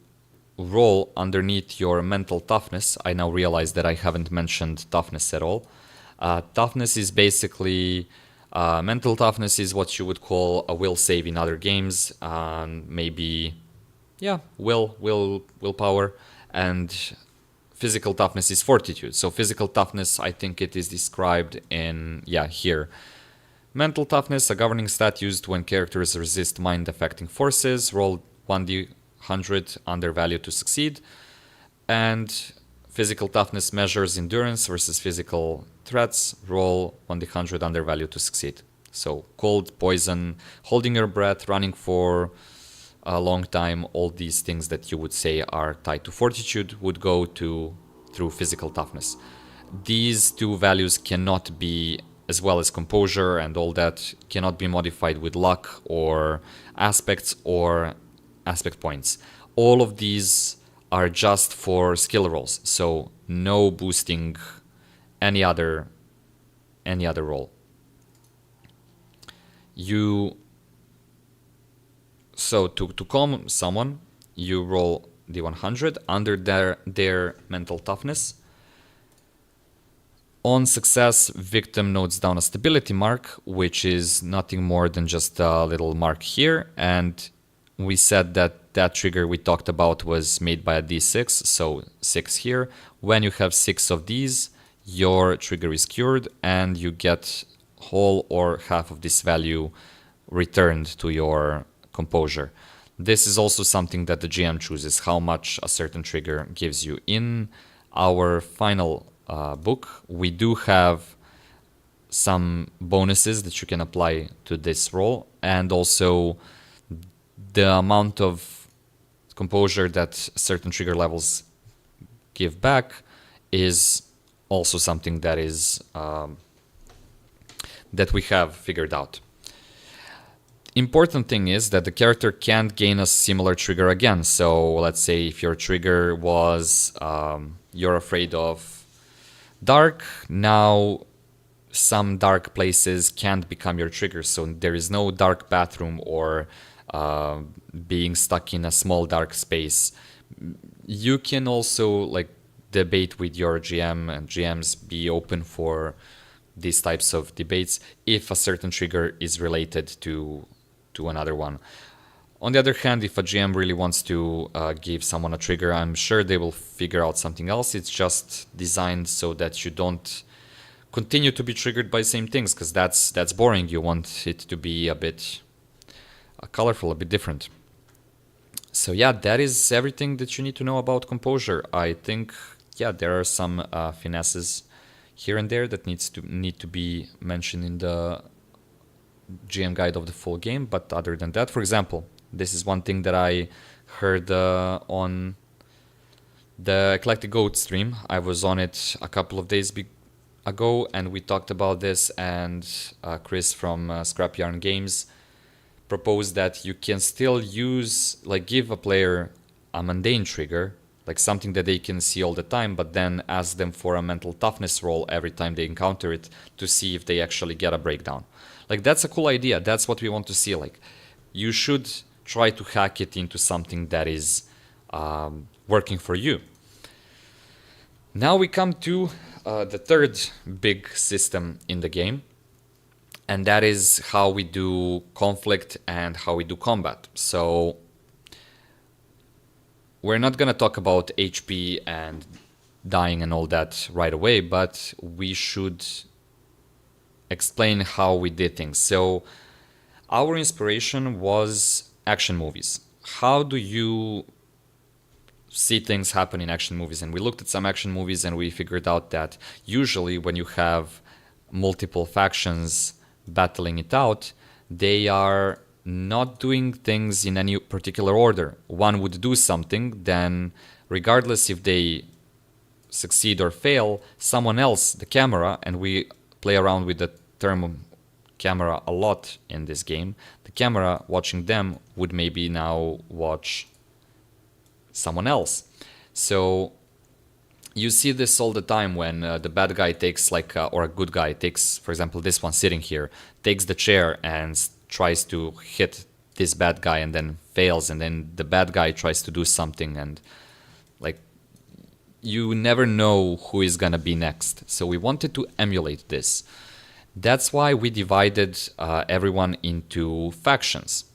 roll underneath your mental toughness. I now realize that I haven't mentioned toughness at all. Toughness is basically, mental toughness is what you would call a will save in other games. Maybe, yeah, willpower, and physical toughness is fortitude. So physical toughness, I think it is described in, yeah, here. Mental toughness, a governing stat used when characters resist mind-affecting forces. Roll 1d100 under value to succeed. And physical toughness measures endurance versus physical threats. Roll 1d100 under value to succeed. So cold, poison, holding your breath, running for a long time, all these things that you would say are tied to fortitude would go through physical toughness. These 2 values cannot be, as well as composure and all that, cannot be modified with luck or aspects or aspect points. All of these are just for skill rolls, so no boosting any other roll. So to calm someone, you roll d100 under their mental toughness. On success, victim notes down a stability mark, which is nothing more than just a little mark here. And we said that that trigger we talked about was made by a d6, so 6 here. When you have 6 of these, your trigger is cured and you get whole or half of this value returned to your composure. This is also something that the GM chooses, how much a certain trigger gives you. In our final book, we do have some bonuses that you can apply to this roll, and also the amount of composure that certain trigger levels give back is also something that is that we have figured out. Important thing is that the character can't gain a similar trigger again. So let's say if your trigger was you're afraid of dark, now some dark places can't become your trigger. So there is no dark bathroom or being stuck in a small dark space. You can also like debate with your GM, and GMs be open for these types of debates if a certain trigger is related to another one. On the other hand, if a GM really wants to give someone a trigger, I'm sure they will figure out something else. It's just designed so that you don't continue to be triggered by the same things, because that's boring. You want it to be a bit colorful, a bit different. So yeah, that is everything that you need to know about composure. I think, yeah, there are some finesses here and there that need to be mentioned in the GM guide of the full game, but other than that, for example, This is one thing that I heard on the Eclectic Goat stream. I was on it a couple of days ago, and we talked about this, and Chris from Scrap Yarn Games proposed that you can still use, like, give a player a mundane trigger, like something that they can see all the time, but then ask them for a mental toughness roll every time they encounter it to see if they actually get a breakdown. Like, that's a cool idea. That's what we want to see. Like, you should try to hack it into something that is working for you. Now we come to the third big system in the game, and that is how we do conflict and how we do combat. So we're not going to talk about HP and dying and all that right away, but we should explain how we did things. So our inspiration was action movies. How do you see things happen in action movies? And we looked at some action movies and we figured out that usually when you have multiple factions battling it out, they are not doing things in any particular order. One would do something, then regardless if they succeed or fail, someone else, the camera, and we play around with the term camera a lot in this game, the camera watching them would maybe now watch someone else. So you see this all the time when the bad guy takes or a good guy takes, for example, this one sitting here, takes the chair and tries to hit this bad guy and then fails, and then the bad guy tries to do something, and like, you never know who is gonna be next. So we wanted to emulate this. That's why we divided everyone into factions.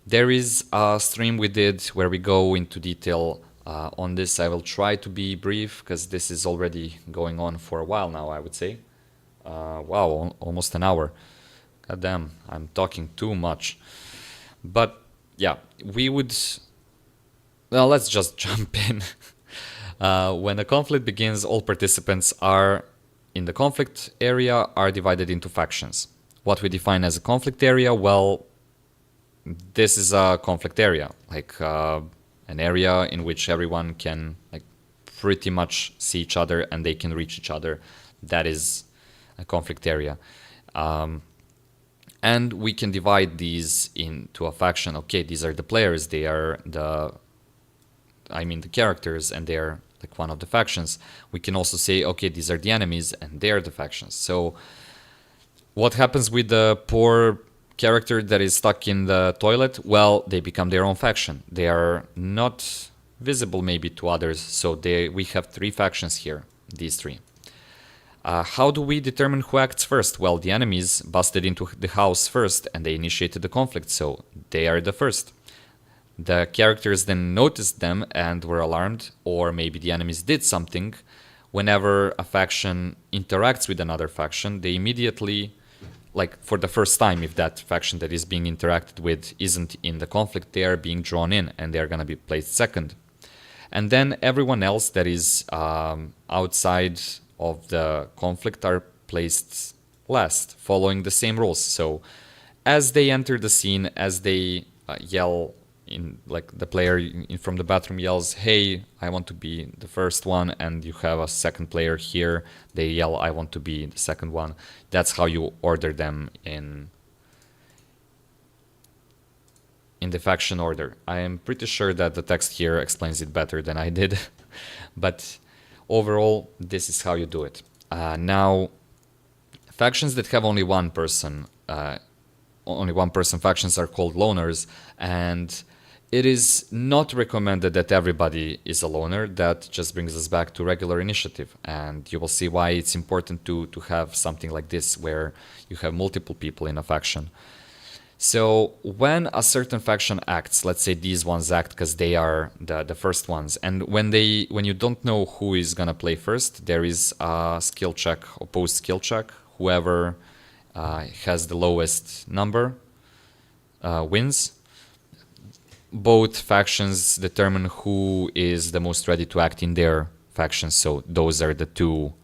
There is a stream we did where we go into detail on this. I will try to be brief because this is already going on for a while now, I would say. Wow, almost an hour. God damn, I'm talking too much. But yeah, well, let's just jump in. When a conflict begins, all participants are in the conflict area are divided into factions. What we define as a conflict area, well, this is a conflict area, like an area in which everyone can like pretty much see each other and they can reach each other. That is a conflict area. And we can divide these into a faction. Okay, these are the players, they are the characters, and they're like one of the factions. We can also say, okay, these are the enemies and they're the factions. So what happens with the poor character that is stuck in the toilet? Well, they become their own faction. They are not visible maybe to others, so we have three factions here, these three. How do we determine who acts first? Well, the enemies busted into the house first and they initiated the conflict, so they are the first. The characters then noticed them and were alarmed, or maybe the enemies did something. Whenever a faction interacts with another faction, they immediately, like for the first time, if that faction that is being interacted with isn't in the conflict, they are being drawn in and they are going to be placed second. And then everyone else that is outside of the conflict are placed last, following the same rules. So as they enter the scene, as they yell, in like the player from the bathroom yells, "Hey, I want to be the first one," and you have a second player here, they yell, "I want to be the second one." That's how you order them in the faction order. I am pretty sure that the text here explains it better than I did, but overall, this is how you do it. Now, factions that have only one person factions are called loners, and it is not recommended that everybody is a loner. That just brings us back to regular initiative, and you will see why it's important to have something like this where you have multiple people in a faction. So when a certain faction acts, let's say these ones act because they are the first ones, and when you don't know who is gonna play first, there is a skill check, opposed skill check. Whoever has the lowest number wins. Both factions determine who is the most ready to act in their faction, so those are the two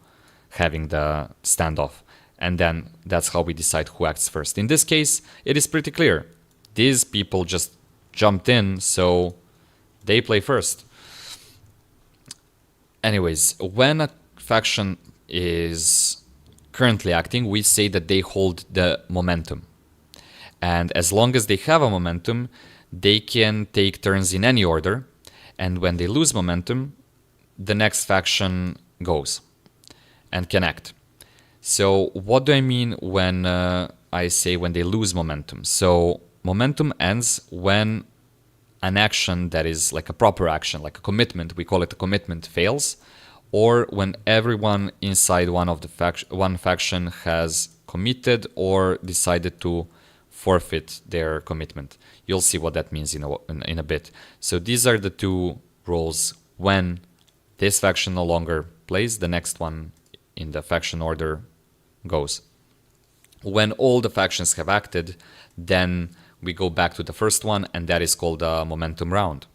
having the standoff. And then that's how we decide who acts first. In this case, it is pretty clear. These people just jumped in, so they play first. Anyways, when a faction is currently acting, we say that they hold the momentum. And as long as they have a momentum, they can take turns in any order. And when they lose momentum, the next faction goes and can act. So what do I mean when I say when they lose momentum? So momentum ends when an action that is like a proper action, like a commitment, we call it a commitment, fails, or when everyone inside one faction has committed or decided to forfeit their commitment. You'll see what that means in a bit. So these are the two rules. When this faction no longer plays, the next one in the faction order goes. When all the factions have acted, then we go back to the first one, and that is called a momentum round.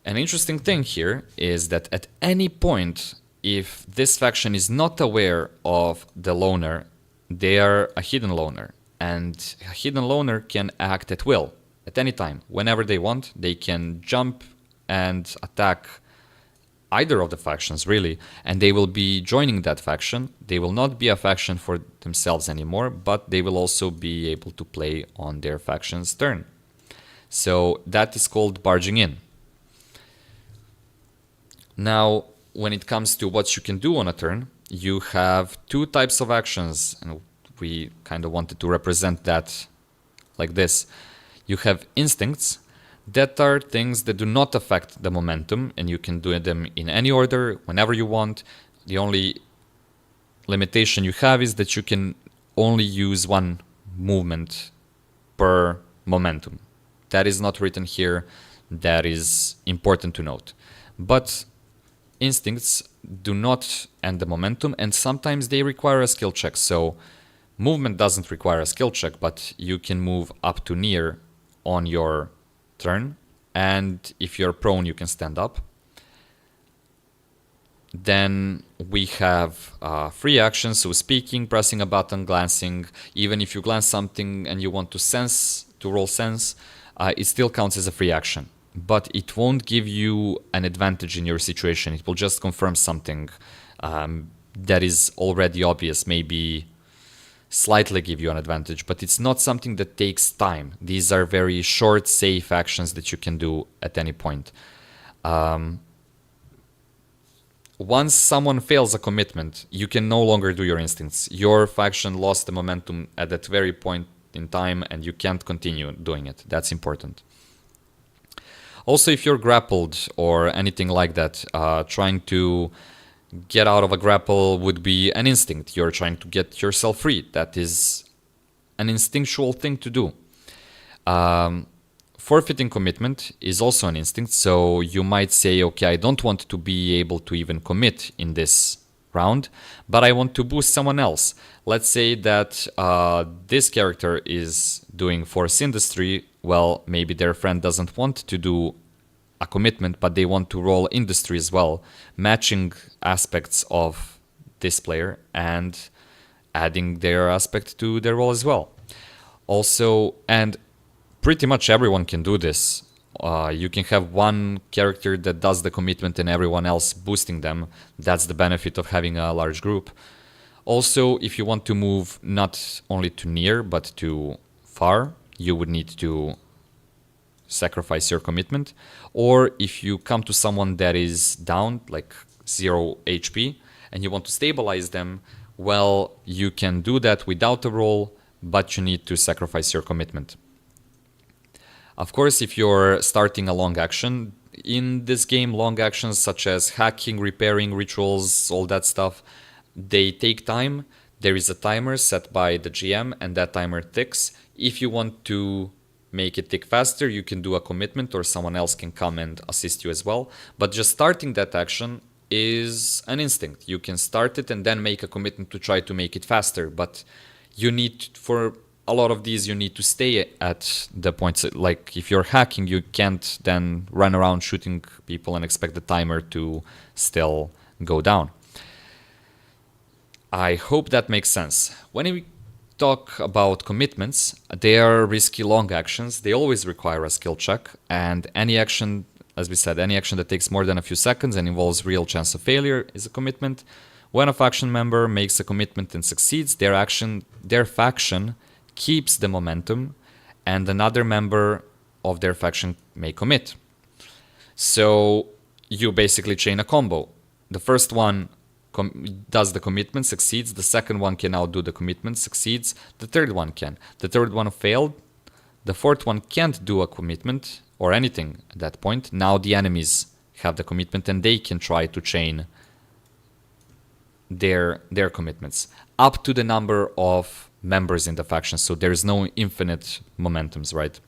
An interesting thing here is that at any point, if this faction is not aware of the loner, they are a hidden loner. And a hidden loner can act at will, at any time. Whenever they want, they can jump and attack either of the factions, really, and they will be joining that faction. They will not be a faction for themselves anymore, but they will also be able to play on their faction's turn. So that is called barging in. Now, when it comes to what you can do on a turn, you have two types of actions, and we kind of wanted to represent that like this. You have instincts. That are things that do not affect the momentum, and you can do them in any order, whenever you want. The only limitation you have is that you can only use one movement per momentum. That is not written here. That is important to note. But instincts do not end the momentum, and sometimes they require a skill check. So movement doesn't require a skill check, but you can move up to near on your turn, and if you're prone, you can stand up. Then we have free actions, so speaking, pressing a button, glancing. Even if you glance something and you want to roll sense, it still counts as a free action, but it won't give you an advantage in your situation. It will just confirm something that is already obvious, maybe slightly give you an advantage, but it's not something that takes time. These are very short, safe actions that you can do at any point. Once someone fails a commitment, you can no longer do your instincts. Your faction lost the momentum at that very point in time, and you can't continue doing it. That's important. Also, if you're grappled or anything like that, trying to get out of a grapple would be an instinct. You're trying to get yourself free. That is an instinctual thing to do. Forfeiting commitment is also an instinct. So you might say, okay, I don't want to be able to even commit in this round, but I want to boost someone else. Let's say that this character is doing force industry. Well, maybe their friend doesn't want to do a commitment, but they want to roll industry as well, matching aspects of this player and adding their aspect to their role as well. Also, and pretty much everyone can do this. You can have one character that does the commitment and everyone else boosting them. That's the benefit of having a large group. Also, if you want to move not only to near but to far, you would need to sacrifice your commitment. Or if you come to someone that is down, like 0 HP, and you want to stabilize them, well, you can do that without a roll, but you need to sacrifice your commitment. Of course, if you're starting a long action, in this game, long actions such as hacking, repairing, rituals, all that stuff, they take time. There is a timer set by the GM, and that timer ticks. If you want to make it tick faster, you can do a commitment, or someone else can come and assist you as well. But just starting that action is an instinct. You can start it and then make a commitment to try to make it faster, but you need, for a lot of these, you need to stay at the points. Like if you're hacking, you can't then run around shooting people and expect the timer to still go down. I hope that makes sense. When we talk about commitments, they are risky long actions. They always require a skill check, and any action, as we said, any action that takes more than a few seconds and involves real chance of failure is a commitment. When a faction member makes a commitment and succeeds, their faction keeps the momentum, and another member of their faction may commit. So you basically chain a combo. The first one does the commitment, succeeds. The second one can now do the commitment, succeeds. The third one can. The third one failed. The fourth one can't do a commitment or anything at that point. Now the enemies have the commitment and they can try to chain their commitments up to the number of members in the faction. So there's no infinite momentums, right?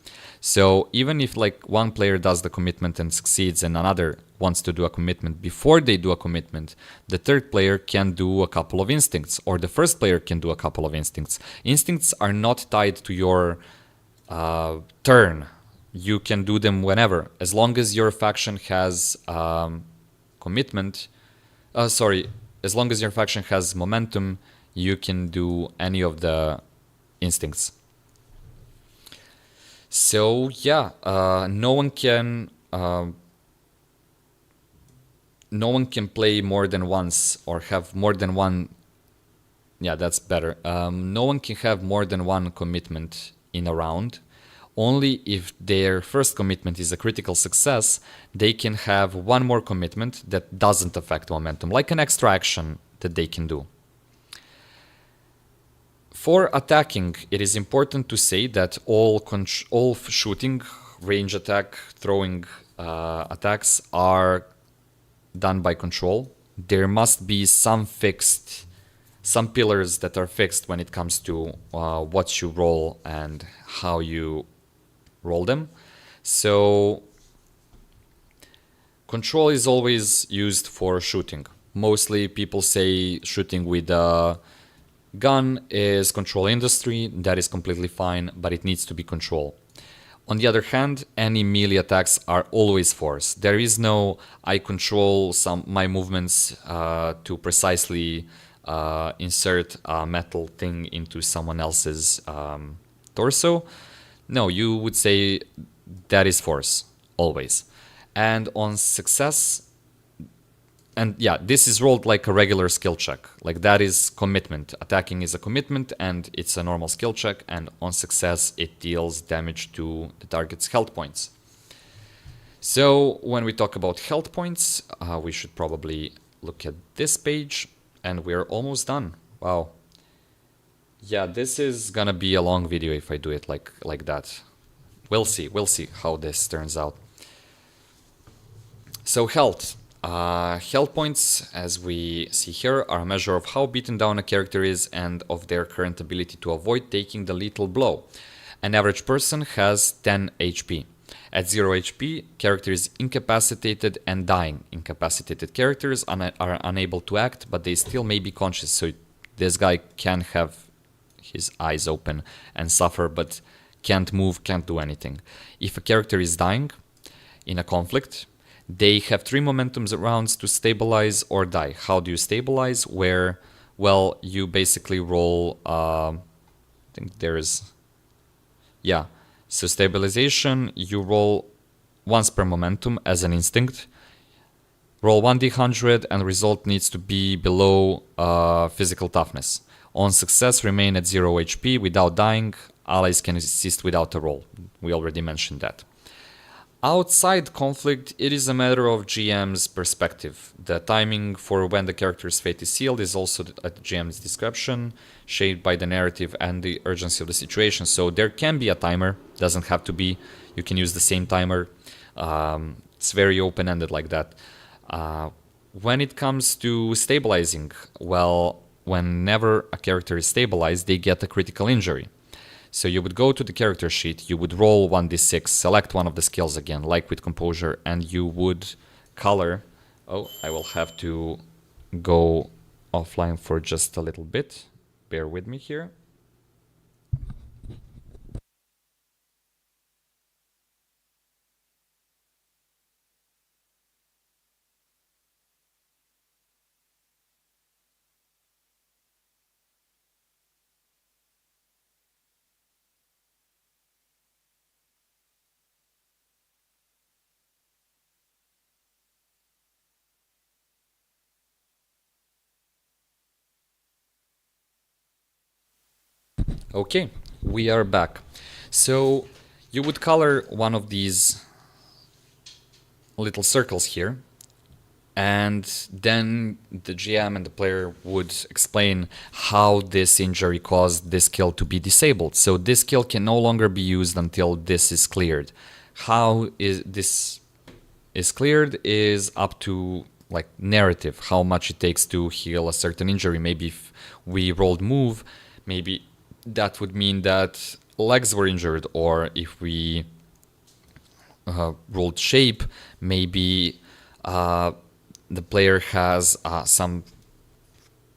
So even if like one player does the commitment and succeeds and another wants to do a commitment, before they do a commitment, the third player can do a couple of instincts, or the first player can do a couple of instincts. Instincts are not tied to your turn. You can do them whenever, as long as your faction has commitment. As long as your faction has momentum, you can do any of the instincts. So yeah, no one can play more than once or have more than one. Yeah, that's better. No one can have more than one commitment in a round. Only if their first commitment is a critical success, they can have one more commitment that doesn't affect momentum, like an extra action that they can do. For attacking, it is important to say that all shooting, range attack, throwing attacks are done by control. There must be some pillars that are fixed when it comes to what you roll and how you roll them. So control is always used for shooting. Mostly people say shooting with a gun is control industry. That is completely fine, but it needs to be control. On the other hand, any melee attacks are always force. There is no I control my movements to precisely insert a metal thing into someone else's torso. No, you would say that is force, always. And on success, and yeah, this is rolled like a regular skill check. Like that is commitment. Attacking is a commitment and it's a normal skill check. And on success, it deals damage to the target's health points. So when we talk about health points, we should probably look at this page. And we're almost done. Wow. Yeah, this is gonna be a long video if I do it like that. We'll see how this turns out. So health. Health points, as we see here, are a measure of how beaten down a character is and of their current ability to avoid taking the lethal blow. An average person has 10 HP. At 0 HP, character is incapacitated and dying. Incapacitated characters are unable to act, but they still may be conscious, so this guy can have his eyes open and suffer, but can't move, can't do anything. If a character is dying in a conflict, they have 3 momentum rounds to stabilize or die. How do you stabilize? Well, you basically roll, I think there's, yeah. So stabilization, you roll once per momentum as an instinct. Roll 1d100 and result needs to be below physical toughness. On success, remain at 0 HP without dying. Allies can assist without a roll. We already mentioned that. Outside conflict, it is a matter of GM's perspective. The timing for when the character's fate is sealed is also at the GM's discretion, shaped by the narrative and the urgency of the situation. So there can be a timer, doesn't have to be. You can use the same timer. It's very open-ended like that. When it comes to stabilizing, well, whenever a character is stabilized, they get a critical injury. So you would go to the character sheet, you would roll 1d6, select one of the skills again, like with composure, and you would color. Oh, I will have to go offline for just a little bit. Bear with me here. Okay, we are back. So you would color one of these little circles here, and then the GM and the player would explain how this injury caused this skill to be disabled. So this skill can no longer be used until this is cleared. How is this is cleared is up to like narrative, how much it takes to heal a certain injury. Maybe if we rolled move, maybe that would mean that legs were injured, or if we rolled shape, maybe the player has some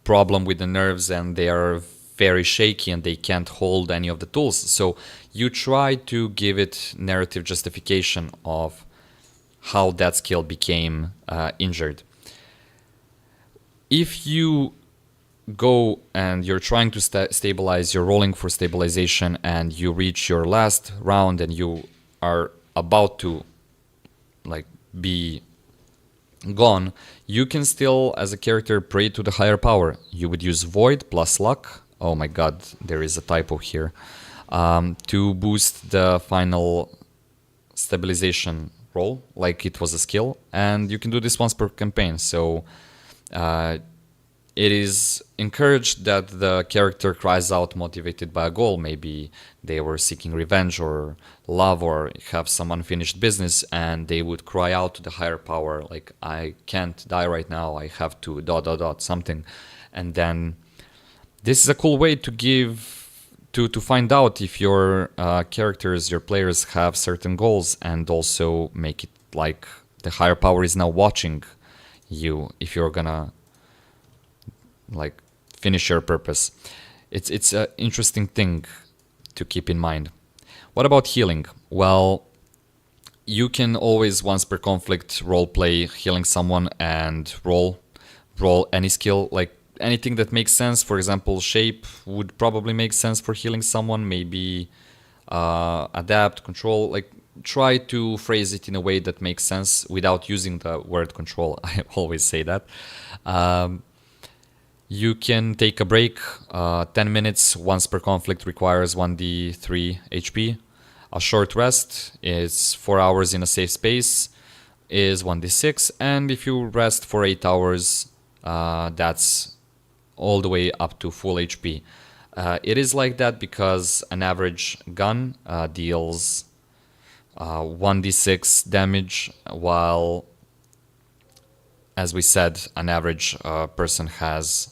problem with the nerves and they are very shaky and they can't hold any of the tools. So you try to give it narrative justification of how that skill became injured. If you go and you're trying to stabilize, you're rolling for stabilization and you reach your last round and you are about to like be gone, you can still as a character pray to the higher power. You would use void plus luck. Oh my god, there is a typo here. To boost the final stabilization roll like it was a skill, and you can do this once per campaign. So it is encouraged that the character cries out motivated by a goal. Maybe they were seeking revenge or love or have some unfinished business, and they would cry out to the higher power like, I can't die right now, I have to ... something. And then this is a cool way to give to find out if your characters, your players have certain goals, and also make it like the higher power is now watching you if you're gonna like finish your purpose. It's an interesting thing to keep in mind. What about healing? Well, you can always once per conflict role play healing someone and roll any skill, like anything that makes sense. For example, shape would probably make sense for healing someone. Maybe adapt, control, like try to phrase it in a way that makes sense without using the word control. I always say that. You can take a break, 10 minutes once per conflict requires 1d3 HP. A short rest is 4 hours in a safe space is 1d6. And if you rest for 8 hours, that's all the way up to full HP. It is like that because an average gun deals 1d6 damage, while, as we said, an average person has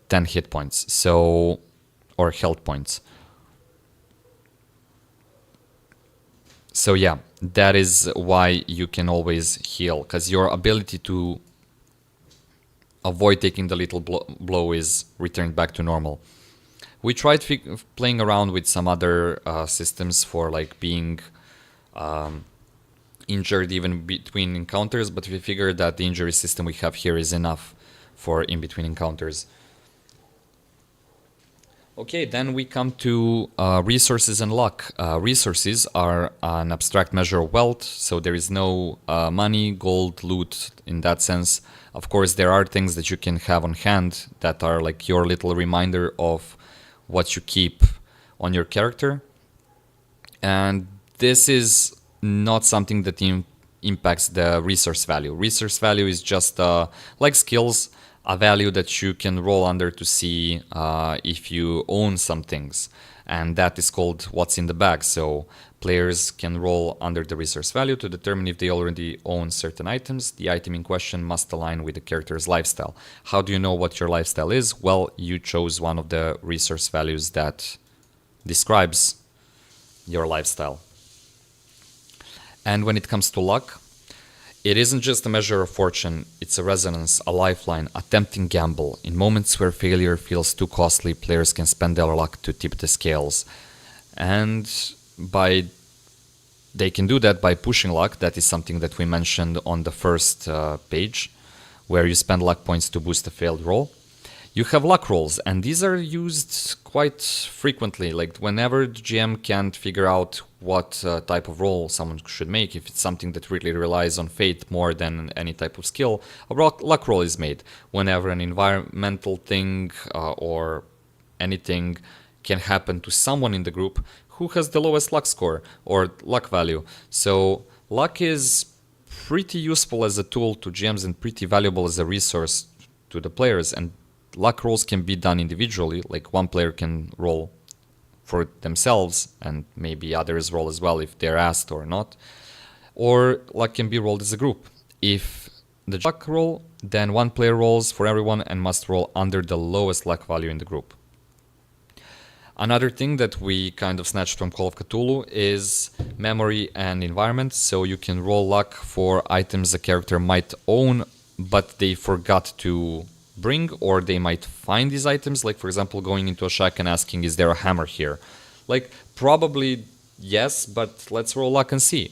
10 hit points, so, or health points. So yeah, that is why you can always heal, because your ability to avoid taking the little blow is returned back to normal. We tried playing around with some other systems for like being injured even between encounters, but we figured that the injury system we have here is enough for in between encounters. Okay, then we come to resources and luck. Resources are an abstract measure of wealth, so there is no money, gold, loot in that sense. Of course, there are things that you can have on hand that are like your little reminder of what you keep on your character. And this is not something that impacts the resource value. Resource value is just like skills, a value that you can roll under to see if you own some things, and that is called what's in the bag. So players can roll under the resource value to determine if they already own certain items. The item in question must align with the character's lifestyle. How do you know what your lifestyle is? Well, you chose one of the resource values that describes your lifestyle. And when it comes to luck, it isn't just a measure of fortune, it's a resonance, a lifeline, a tempting gamble. In moments where failure feels too costly, players can spend their luck to tip the scales. And they can do that by pushing luck. That is something that we mentioned on the first page, where you spend luck points to boost a failed roll. You have luck rolls, and these are used quite frequently. Like whenever the GM can't figure out what type of roll someone should make, if it's something that really relies on fate more than any type of skill, a luck roll is made. Whenever an environmental thing or anything can happen to someone in the group who has the lowest luck score or luck value. So luck is pretty useful as a tool to GMs and pretty valuable as a resource to the players. And luck rolls can be done individually, like one player can roll for themselves and maybe others roll as well if they're asked or not. Or luck can be rolled as a group. If the luck roll, then one player rolls for everyone and must roll under the lowest luck value in the group. Another thing that we kind of snatched from Call of Cthulhu is memory and environment. So you can roll luck for items a character might own, but they forgot to bring, or they might find these items. Like, for example, going into a shack and asking, is there a hammer here? Like, probably yes, but let's roll luck and see.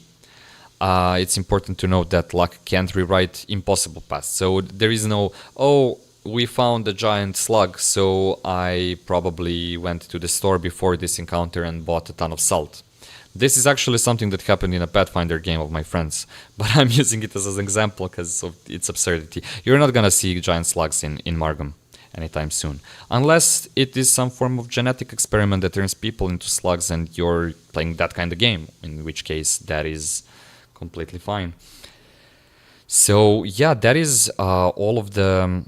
It's important to note that luck can't rewrite impossible past. So there is no, oh, we found a giant slug, so I probably went to the store before this encounter and bought a ton of salt. This is actually something that happened in a Pathfinder game of my friends, but I'm using it as an example because of its absurdity. You're not gonna see giant slugs in Margam anytime soon, unless it is some form of genetic experiment that turns people into slugs and you're playing that kind of game, in which case that is completely fine. So yeah, that is all of the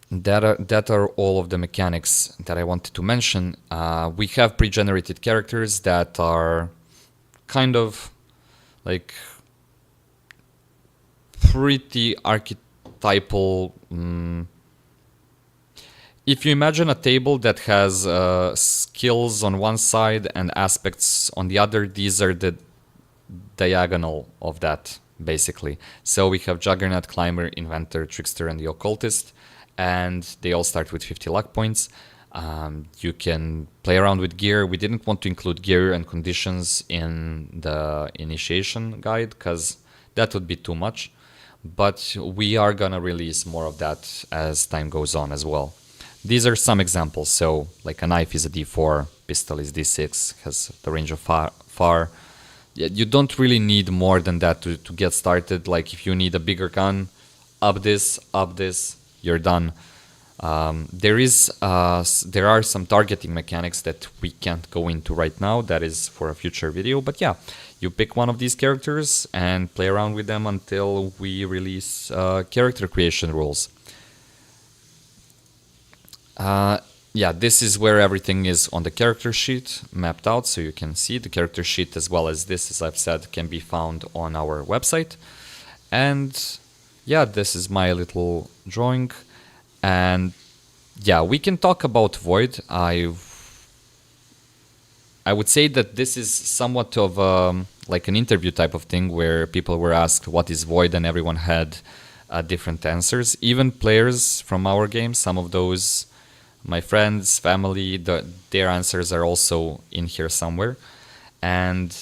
that are all of the mechanics that I wanted to mention. We have pre-generated characters that are kind of like pretty archetypal. If you imagine a table that has skills on one side and aspects on the other, these are the diagonal of that, basically. So we have Juggernaut, Climber, Inventor, Trickster, and the Occultist. And they all start with 50 luck points. You can play around with gear. We didn't want to include gear and conditions in the initiation guide because that would be too much. But we are gonna release more of that as time goes on as well. These are some examples. So like a knife is a D4, pistol is D6, has the range of far. You don't really need more than that to get started. Like if you need a bigger gun, up this, you're done. There are some targeting mechanics that we can't go into right now. That is for a future video. But yeah, you pick one of these characters and play around with them until we release character creation rules. Yeah, this is where everything is on the character sheet mapped out, so you can see the character sheet as well as this, as I've said, can be found on our website. And yeah, this is my little drawing. And yeah, we can talk about Void. I would say that this is somewhat of like an interview type of thing where people were asked what is Void and everyone had different answers. Even players from our game, some of those, my friends, family, their answers are also in here somewhere. And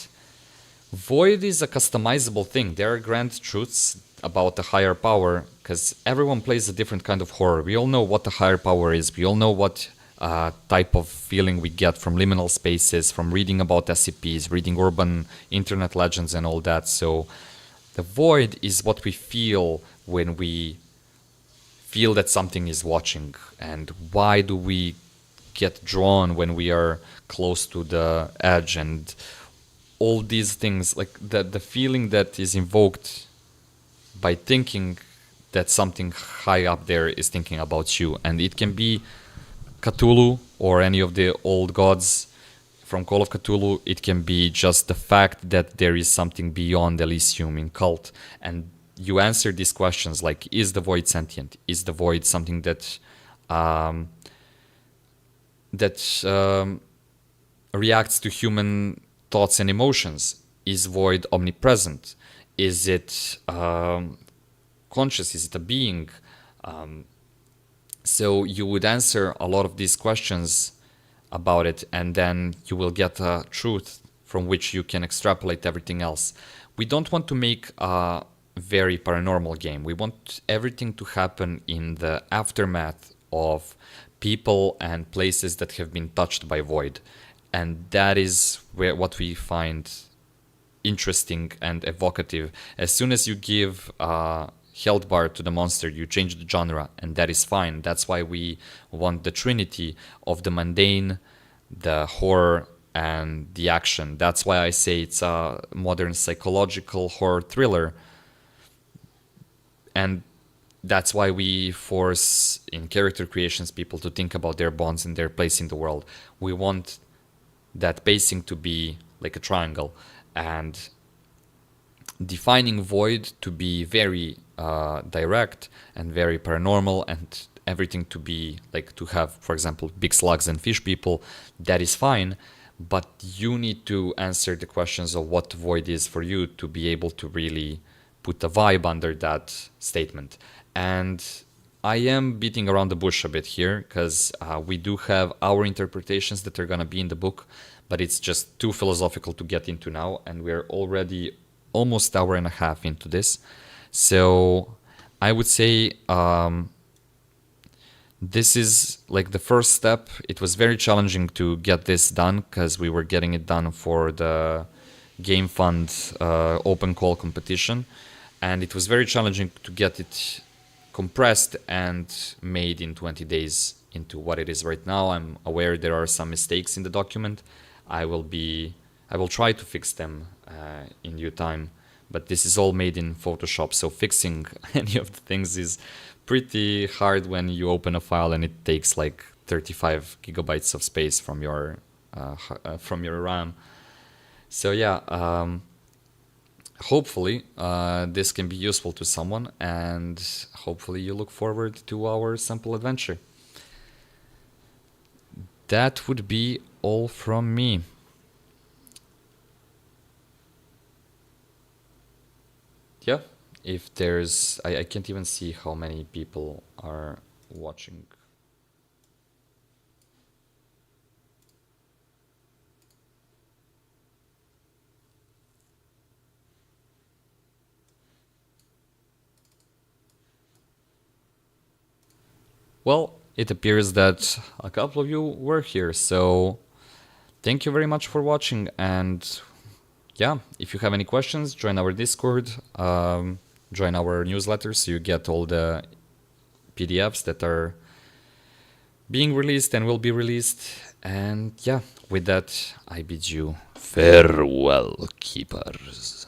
Void is a customizable thing. There are grand truths about the higher power because everyone plays a different kind of horror. We all know what the higher power is. We all know what type of feeling we get from liminal spaces, from reading about SCPs, reading urban internet legends and all that. So the Void is what we feel when we feel that something is watching. And why do we get drawn when we are close to the edge and all these things, like the feeling that is invoked by thinking that something high up there is thinking about you. And it can be Cthulhu or any of the old gods from Call of Cthulhu. It can be just the fact that there is something beyond Elysium in cult. And you answer these questions like, is the Void sentient? Is the Void something that reacts to human thoughts and emotions? Is Void omnipresent? Is it conscious? Is it a being? So you would answer a lot of these questions about it, and then you will get a truth from which you can extrapolate everything else. We don't want to make a very paranormal game. We want everything to happen in the aftermath of people and places that have been touched by Void. And that is what we find interesting and evocative. As soon as you give health bar to the monster, you change the genre, and that is fine. That's why we want the trinity of the mundane, the horror, and the action. That's why I say it's a modern psychological horror thriller. And that's why we force in character creations people to think about their bonds and their place in the world. We want that pacing to be like a triangle, and defining void to be very direct and very paranormal, and everything to be like to have, for example, big slugs and fish people. That is fine, but you need to answer the questions of what void is for you to be able to really put a vibe under that statement. And I am beating around the bush a bit here, because we do have our interpretations that are going to be in the book, but it's just too philosophical to get into now, and we're already almost hour and a half into this. So I would say this is like the first step. It was very challenging to get this done, because we were getting it done for the Game Fund open call competition, and it was very challenging to get it compressed and made in 20 days into what it is right now. I'm aware there are some mistakes in the document. I will try to fix them in due time, but this is all made in Photoshop, so fixing any of the things is pretty hard when you open a file and it takes like 35 gigabytes of space from your RAM. So yeah, hopefully this can be useful to someone, and hopefully you look forward to our sample adventure. That would be all from me. Yeah, if there's... I can't even see how many people are watching. Well, it appears that a couple of you were here, so thank you very much for watching. And yeah, if you have any questions, join our Discord, join our newsletter so you get all the PDFs that are being released and will be released. And yeah, with that, I bid you farewell, keepers.